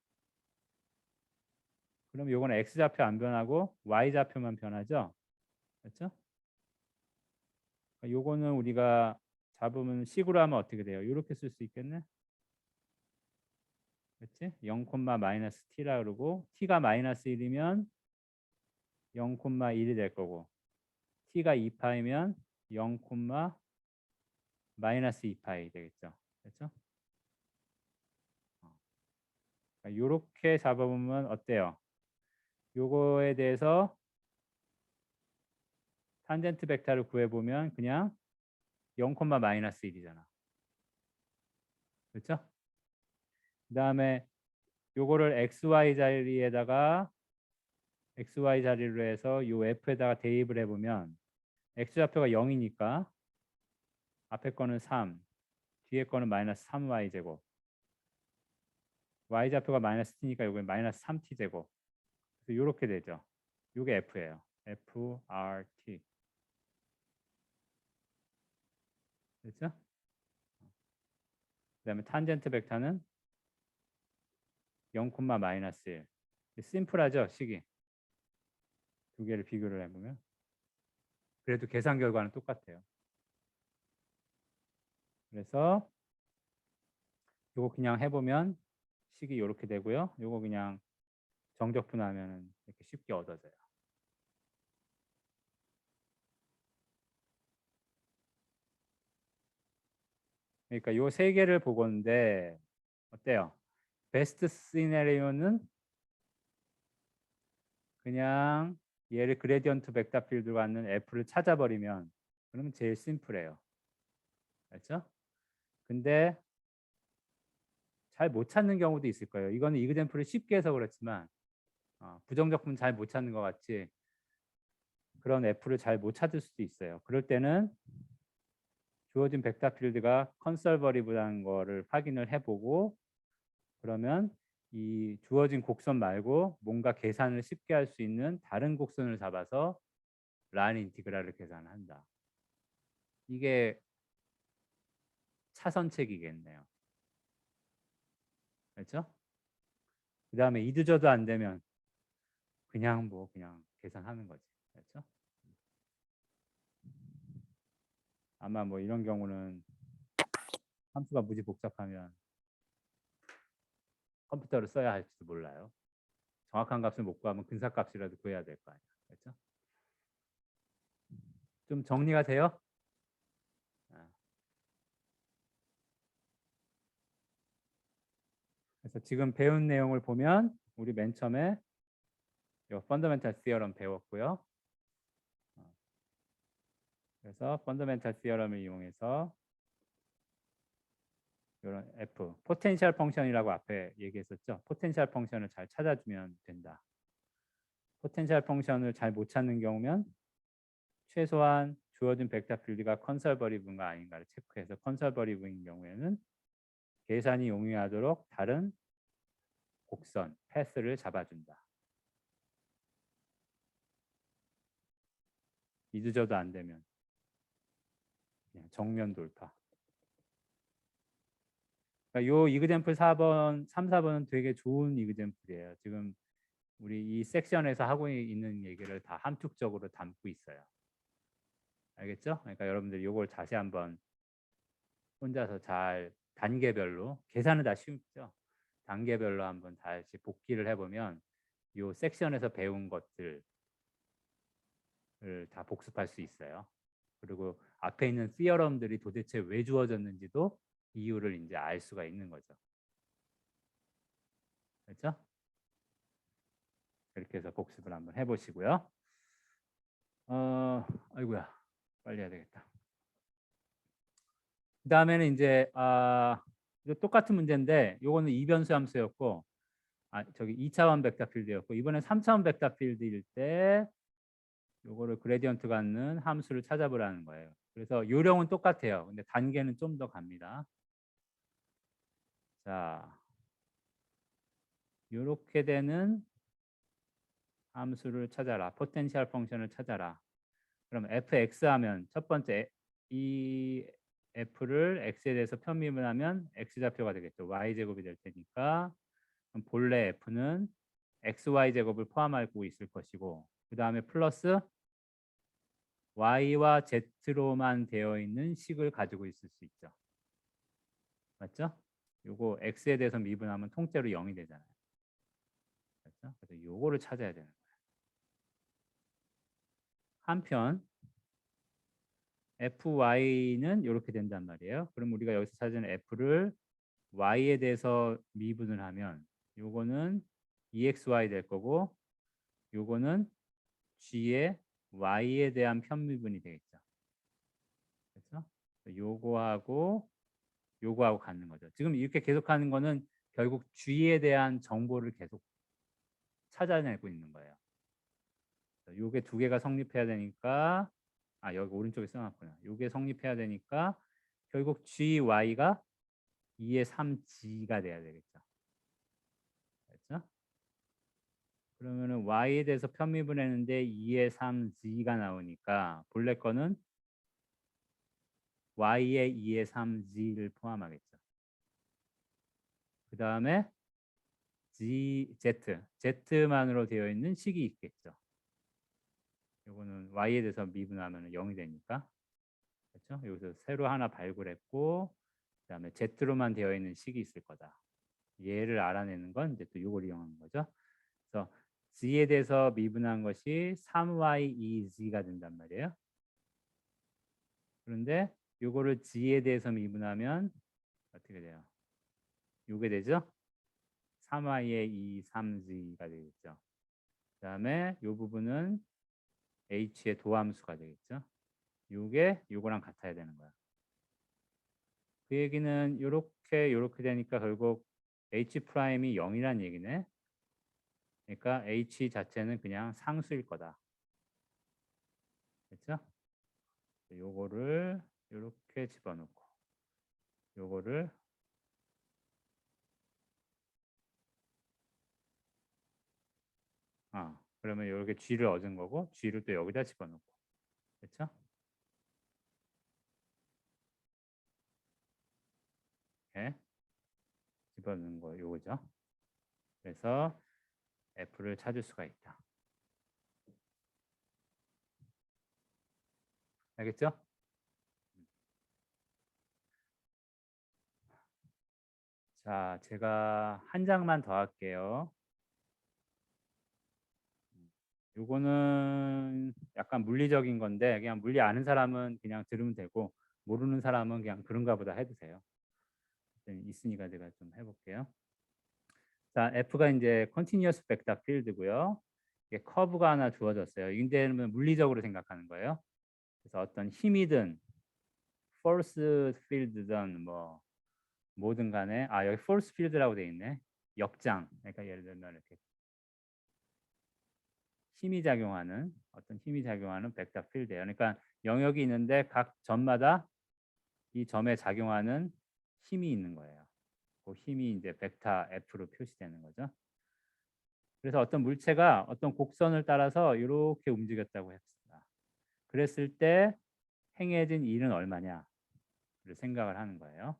그럼 요거는 x좌표 안 변하고 y좌표만 변하죠. 그렇죠? 요거는 우리가 잡으면 식으로 하면 어떻게 돼요? 이렇게 쓸 수 있겠네. 그렇지? 0, 마이너스 t라 그러고 t가 마이너스 1이면 0, 1이 될 거고 t가 2파이면 0, 마이너스 2파이 되겠죠. 그렇죠? 이렇게 잡아보면 어때요? 요거에 대해서 탄젠트 벡터를 구해보면 그냥 0, 마이너스 1이잖아. 그렇죠? 그 다음에 요거를 xy 자리에다가 xy 자리로 해서 요 f에다가 대입을 해보면 x좌표가 0이니까 앞에 거는 3, 뒤에 거는 마이너스 3y 제곱, y좌표가 마이너스 t니까 요게 마이너스 3t 제곱. 그래서 요렇게 되죠. 요게 f예요. FRT. 그렇죠? 그 다음에 탄젠트 벡터는 0, 마이너스 1. 심플하죠, 식이. 두 개를 비교를 해보면. 그래도 계산 결과는 똑같아요. 그래서 요거 그냥 해보면 식이 이렇게 되고요. 요거 그냥 정적분하면 이렇게 쉽게 얻어져요. 그러니까 요 세 개를 보건데 어때요? 베스트 시나리오는 그냥 얘를 그레디언트 벡터 필드로 갖는 F를 찾아버리면 그러면 제일 심플해요. 그렇죠? 근데 잘 못 찾는 경우도 있을 거예요. 이거는 이그젠플을 쉽게 해서 그렇지만 부정적분 잘 못 찾는 것 같이 그런 F를 잘 못 찾을 수도 있어요. 그럴 때는 주어진 벡터 필드가 컨설버리브라는 거를 확인을 해보고 그러면 이 주어진 곡선 말고 뭔가 계산을 쉽게 할 수 있는 다른 곡선을 잡아서 라인 인티그랄을 계산한다. 이게 차선책이겠네요. 그렇죠? 그 다음에 이도저도 안 되면 그냥 계산하는 거지. 그렇죠? 아마 뭐 이런 경우는 함수가 무지 복잡하면 컴퓨터를 써야 할지도 몰라요. 정확한 값을 못 구하면 근사값이라도 구해야 될 거 아니야. 그렇죠? 좀 정리가 돼요? 아. 그래서 지금 배운 내용을 보면 우리 맨 처음에 이 펀더멘탈 시어럼 배웠고요. 그래서 펀더멘탈 시어럼을 이용해서 이런 F, 포텐셜 펑션이라고 앞에 얘기했었죠. 포텐셜 펑션을 잘 찾아주면 된다. 포텐셜 펑션을 잘 못 찾는 경우면 최소한 주어진 벡터 필드가 컨설버리브인가 아닌가를 체크해서 컨설버리브인 경우에는 계산이 용이하도록 다른 곡선, 패스를 잡아준다. 이도저도 안 되면 그냥 정면 돌파. 그러니까 요 이그젠플 4번, 3, 4번은 되게 좋은 이그젠플이에요. 지금 우리 이 섹션에서 하고 있는 얘기를 다 함축적으로 담고 있어요. 알겠죠? 그러니까 여러분들이 요걸 다시 한번 혼자서 잘 단계별로, 계산은 다 쉽죠? 단계별로 한번 다시 복기를 해보면 요 섹션에서 배운 것들을 다 복습할 수 있어요. 그리고 앞에 있는 시어럼들이 도대체 왜 주어졌는지도 이유를 이제 알 수가 있는 거죠. 그렇죠? 이렇게 해서 복습을 한번 해보시고요. 아이고야, 빨리 해야 되겠다. 그 다음에는 이제 이거 똑같은 문제인데 요거는 이변수 함수였고 저기 2차원 벡터 필드였고 이번엔 3차원 벡터 필드일 때 요거를 그레디언트 갖는 함수를 찾아보라는 거예요. 그래서 요령은 똑같아요. 근데 단계는 좀 더 갑니다. 자, 요렇게 되는 함수를 찾아라. 포텐셜 펑션을 찾아라. 그럼 fx 하면 첫 번째 이 f를 x에 대해서 편미분 하면 x좌표가 되겠죠. y제곱이 될 테니까 그럼 본래 f는 xy제곱을 포함하고 있을 것이고 그 다음에 플러스 y와 z로만 되어 있는 식을 가지고 있을 수 있죠. 맞죠? 요거 x에 대해서 미분하면 통째로 0이 되잖아요. 그렇죠? 그래서 요거를 찾아야 되는 거예요. 한편 fy는 이렇게 된단 말이에요. 그럼 우리가 여기서 찾은 f를 y에 대해서 미분을 하면 요거는 exy 될 거고 요거는 g의 y에 대한 편미분이 되겠죠. 그렇죠? 요거하고 갖는 거죠. 지금 이렇게 계속 하는 거는 결국 g에 대한 정보를 계속 찾아내고 있는 거예요. 요게 두 개가 성립해야 되니까 여기 오른쪽에 써놨구나. 요게 성립해야 되니까 결국 gy가 2의 3g가 돼야 되겠죠. 그렇죠? 그러면은 y에 대해서 편미분했는데 2의 3g가 나오니까 본래 거는 y의 2의 3g를 포함하겠죠. 그 다음에 z만으로 되어 있는 식이 있겠죠. 이거는 y에 대해서 미분하면 0이 되니까. 그렇죠? 여기서 새로 하나 발굴했고 그다음에 z로만 되어 있는 식이 있을 거다. 얘를 알아내는 건 이제 또 이걸 이용하는 거죠. 그래서 g에 대해서 미분한 것이 3y2z가 된단 말이에요. 그런데 요거를 g에 대해서 미분하면 어떻게 돼요? 요게 되죠? 3y의 2, 3g가 되겠죠. 그 다음에 요 부분은 h의 도함수가 되겠죠. 요거랑 같아야 되는 거야. 그 얘기는 요렇게 되니까 결국 h 프라임이 0이란 얘기네. 그러니까 h 자체는 그냥 상수일 거다. 그렇죠? 요거를 요렇게 집어넣고 요거를 그러면 이렇게 G를 얻은 거고 G를 또 여기다 집어넣고. 그렇죠? 이렇게 집어넣는 거 요거죠. 그래서 F를 찾을 수가 있다. 알겠죠? 자, 제가 한 장만 더 할게요. 요거는 약간 물리적인 건데 그냥 물리 아는 사람은 그냥 들으면 되고 모르는 사람은 그냥 그런가 보다 해도 돼요. 있으니까 제가 좀 해볼게요. 자, F가 이제 continuous vector field고요. 이게 커브가 하나 주어졌어요. 이제는 물리적으로 생각하는 거예요. 그래서 어떤 힘이든 force field든 뭐 뭐든 간에 여기 force field라고 돼 있네. 역장. 그러니까 예를 들면 이렇게 힘이 작용하는 어떤 힘이 작용하는 벡터 필드예요. 그러니까 영역이 있는데 각 점마다 이 점에 작용하는 힘이 있는 거예요. 그 힘이 이제 벡터 F로 표시되는 거죠. 그래서 어떤 물체가 어떤 곡선을 따라서 이렇게 움직였다고 했습니다. 그랬을 때 행해진 일은 얼마냐를 생각을 하는 거예요.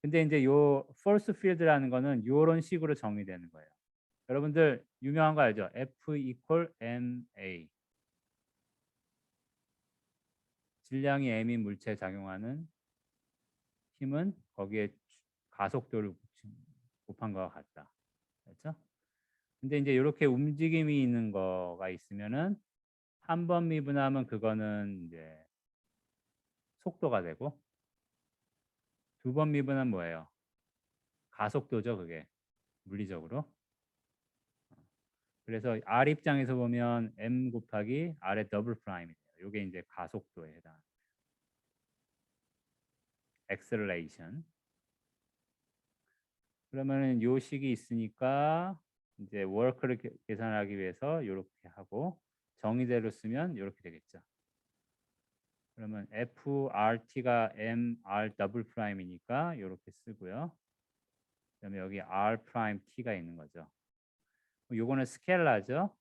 근데 이제 요 force field라는 거는 이런 식으로 정의되는 거예요. 여러분들 유명한 거 알죠? F equal ma. 질량이 m인 물체에 작용하는 힘은 거기에 가속도를 곱한 거와 같다. 그렇죠? 근데 이제 이렇게 움직임이 있는 거가 있으면은 한 번 미분하면 그거는 이제 속도가 되고 두 번 미분은 뭐예요? 가속도죠, 그게 물리적으로. 그래서 R 입장에서 보면 m 곱하기 R의 더블 프라임이 돼요. 이게 이제 가속도에 해당. acceleration. 그러면은 요 식이 있으니까 이제 work를 계산하기 위해서 이렇게 하고 정의대로 쓰면 이렇게 되겠죠. 그러면 FRT가 MR 더블 프라임이니까 이렇게 쓰고요. 그다음에 여기 R 프라임 T가 있는 거죠. 요거는 스켈라죠.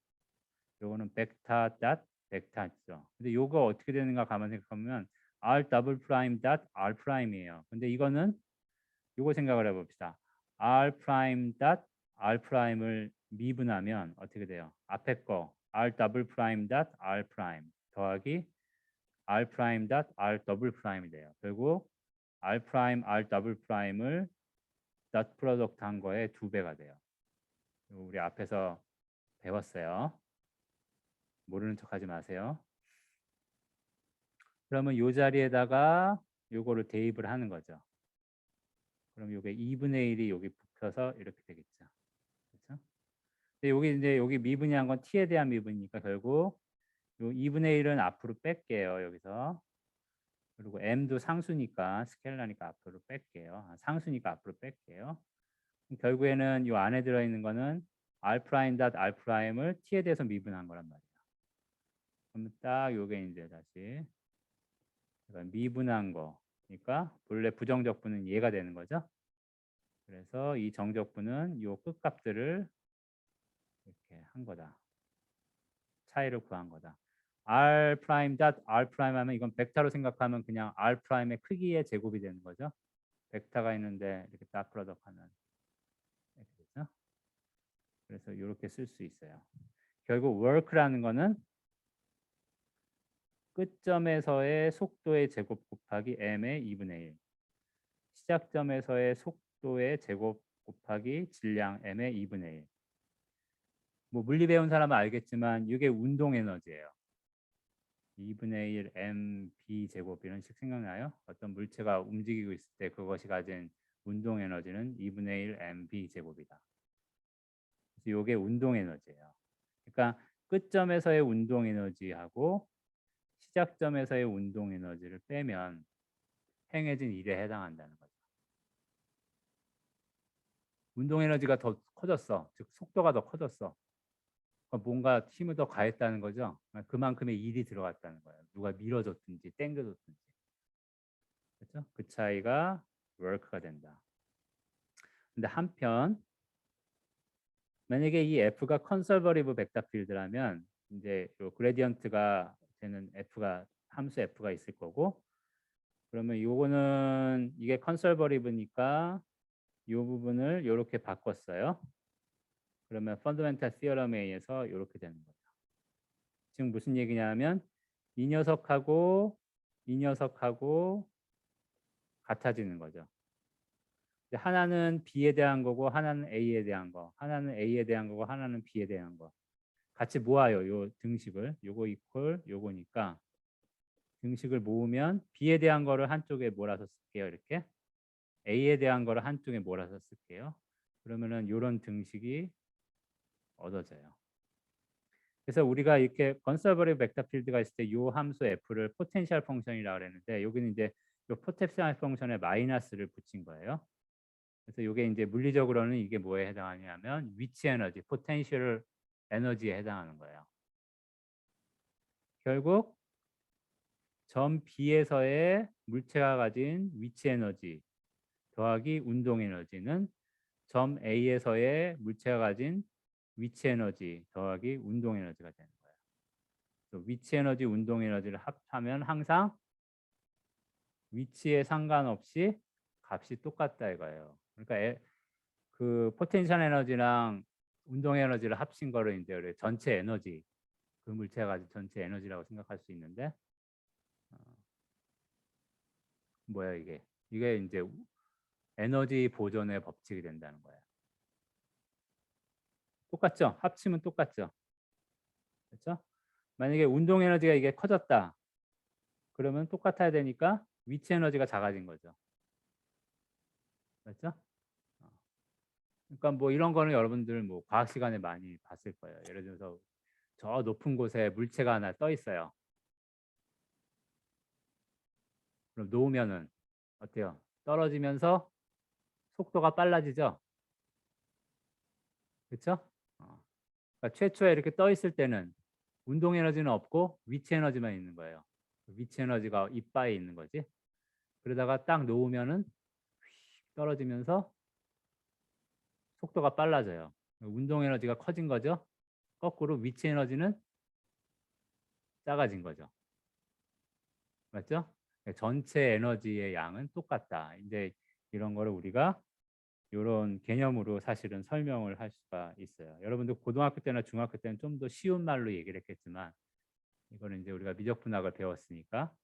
요거는 벡터 닷 벡터죠. 근데 요거 어떻게 되는가 가만 생각하면 R 더블 프라임 닷 R 프라임이에요. 근데 이거는 요거 생각을 해봅시다. R 프라임 닷 R 프라임을 미분하면 어떻게 돼요? 앞에 거 R 더블 프라임 닷 R 프라임 더하기 R 프라임 닷 R 더블 프라임이 돼요. 결국 R 프라임 R 더블 프라임을 닷 프로덕트 한 거에 2배가 돼요. 우리 앞에서 배웠어요. 모르는 척 하지 마세요. 그러면 이 자리에다가 요거를 대입을 하는 거죠. 그럼 요게 2분의 1이 여기 붙어서 이렇게 되겠죠. 그렇죠? 근데 여기 이제 여기 미분이한 건 t에 대한 미분이니까 결국 요 2분의 1은 앞으로 뺄게요. 여기서. 그리고 m도 상수니까 스켈라니까 앞으로 뺄게요. 상수니까 앞으로 뺄게요. 결국에는 이 안에 들어있는 거는 r 프라임 닷 r 프라임을 t에 대해서 미분한 거란 말이에요. 그럼 딱 요게 이제 다시 미분한 거. 그러니까 본래 부정적분은 얘가 되는 거죠. 그래서 이 정적분은 요 끝값들을 이렇게 한 거다. 차이를 구한 거다. r 프라임 닷 r 프라임 하면 이건 벡터로 생각하면 그냥 r 프라임의 크기의 제곱이 되는 거죠. 벡터가 있는데 이렇게 딱 프로덕트하면 이렇게 되죠. 그래서 이렇게 쓸 수 있어요. 결국 work라는 거는 끝점에서의 속도의 제곱 곱하기 m의 2분의 1. 시작점에서의 속도의 제곱 곱하기 질량 m의 2분의 1. 뭐 물리 배운 사람은 알겠지만 이게 운동 에너지예요. 2분의 1 mb 제곱 이런 식 생각나요? 어떤 물체가 움직이고 있을 때 그것이 가진 운동 에너지는 2분의 1 mb 제곱이다. 그래서 이게 운동 에너지예요. 그러니까 끝점에서의 운동 에너지하고 시작점에서의 운동 에너지를 빼면 행해진 일에 해당한다는 거죠. 운동 에너지가 더 커졌어. 즉 속도가 더 커졌어. 뭔가 힘을 더 가했다는 거죠. 그만큼의 일이 들어갔다는 거예요. 누가 밀어줬든지 땡겨줬든지. 그렇죠? 그 차이가 work가 된다. 근데 한편 만약에 이 F가 컨설버리브 벡터 필드라면 이제 요 그레디언트가 되는 F가 함수 F가 있을 거고, 그러면 요거는 이게 컨설버리브니까 요 부분을 요렇게 바꿨어요. 그러면 펀더멘탈 시어럼에 의해서 요렇게 되는 거죠. 지금 무슨 얘기냐면 이 녀석하고 이 녀석하고 같아지는 거죠. 하나는 B에 대한 거고 하나는 A에 대한 거, 하나는 A에 대한 거고 하나는 B에 대한 거. 같이 모아요. 요 등식을. 요거 이퀄 요거니까 등식을 모으면 B에 대한 거를 한쪽에 몰아서 쓸게요. 이렇게. A에 대한 거를 한쪽에 몰아서 쓸게요. 그러면은 요런 등식이 얻어져요. 그래서 우리가 이렇게 컨서버리브 벡터 필드가 있을 때 요 함수 F를 포텐셜 펑션이라고 그랬는데 여기는 이제 요 포텐셜 펑션에 마이너스를 붙인 거예요. 그래서 이게 이제 물리적으로는 이게 뭐에 해당하냐면 위치 에너지, 포텐셜 에너지에 해당하는 거예요. 결국 점 B에서의 물체가 가진 위치 에너지 더하기 운동 에너지는 점 A에서의 물체가 가진 위치 에너지 더하기 운동 에너지가 되는 거예요. 그래서 위치 에너지, 운동 에너지를 합하면 항상 위치에 상관없이 값이 똑같다 이거예요. 그러니까 그 포텐셜 에너지랑 운동 에너지를 합친 거를 이제 우리 전체 에너지, 그 물체가 가진 전체 에너지라고 생각할 수 있는데, 뭐야 이게? 이게 이제 에너지 보존의 법칙이 된다는 거예요. 똑같죠? 합치면 똑같죠? 그렇죠? 만약에 운동 에너지가 이게 커졌다. 그러면 똑같아야 되니까 위치 에너지가 작아진 거죠. 그렇죠? 그러니까 뭐 이런 거는 여러분들 뭐 과학 시간에 많이 봤을 거예요. 예를 들어서 저 높은 곳에 물체가 하나 떠 있어요. 그럼 놓으면은 어때요? 떨어지면서 속도가 빨라지죠? 그렇죠? 그러니까 최초에 이렇게 떠 있을 때는 운동 에너지는 없고 위치 에너지만 있는 거예요. 위치 에너지가 이바에 있는 거지. 그러다가 딱 놓으면은 떨어지면서 속도가 빨라져요. 운동 에너지가 커진 거죠. 거꾸로 위치 에너지는 작아진 거죠. 맞죠? 전체 에너지의 양은 똑같다. 이제 이런 거를 우리가 이런 개념으로 사실은 설명을 할 수가 있어요. 여러분들 고등학교 때나 중학교 때는 좀 더 쉬운 말로 얘기를 했겠지만 이거는 이제 우리가 미적분학을 배웠으니까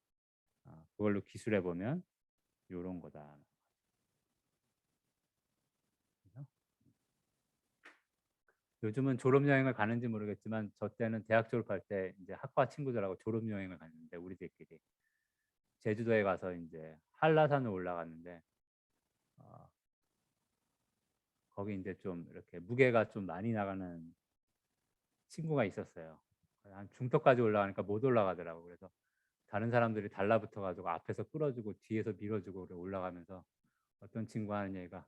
그걸로 기술해 보면 이런 거다. 요즘은 졸업여행을 가는지 모르겠지만 저 때는 대학 졸업할 때 이제 학과 친구들하고 졸업여행을 갔는데 우리들끼리 제주도에 가서 이제 한라산을 올라갔는데 거기 이제 좀 이렇게 무게가 좀 많이 나가는 친구가 있었어요. 한 중턱까지 올라가니까 못 올라가더라고. 그래서 다른 사람들이 달라붙어 가지고 앞에서 끌어주고 뒤에서 밀어주고 올라가면서 어떤 친구 하는 얘기가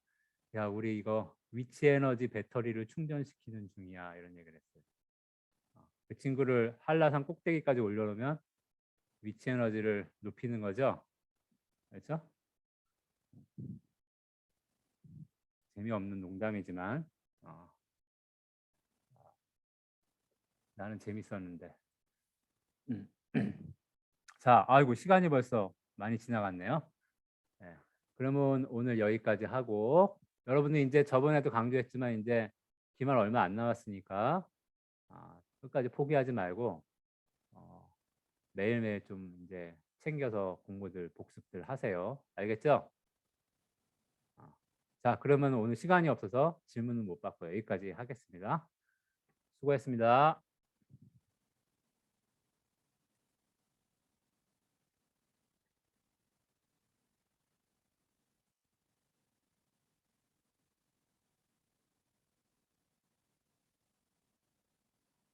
야 우리 이거 위치 에너지 배터리를 충전시키는 중이야 이런 얘기를 했어요. 그 친구를 한라산 꼭대기까지 올려놓으면 위치 에너지를 높이는 거죠. 그렇죠? 재미없는 농담이지만 나는 재밌었는데. 자, 아이고 시간이 벌써 많이 지나갔네요. 네. 그러면 오늘 여기까지 하고 여러분들 이제 저번에도 강조했지만 이제 기말 얼마 안 남았으니까 끝까지 포기하지 말고 매일매일 좀 이제 챙겨서 공부들 복습들 하세요. 알겠죠? 자, 그러면 오늘 시간이 없어서 질문은 못 받고요. 여기까지 하겠습니다. 수고했습니다.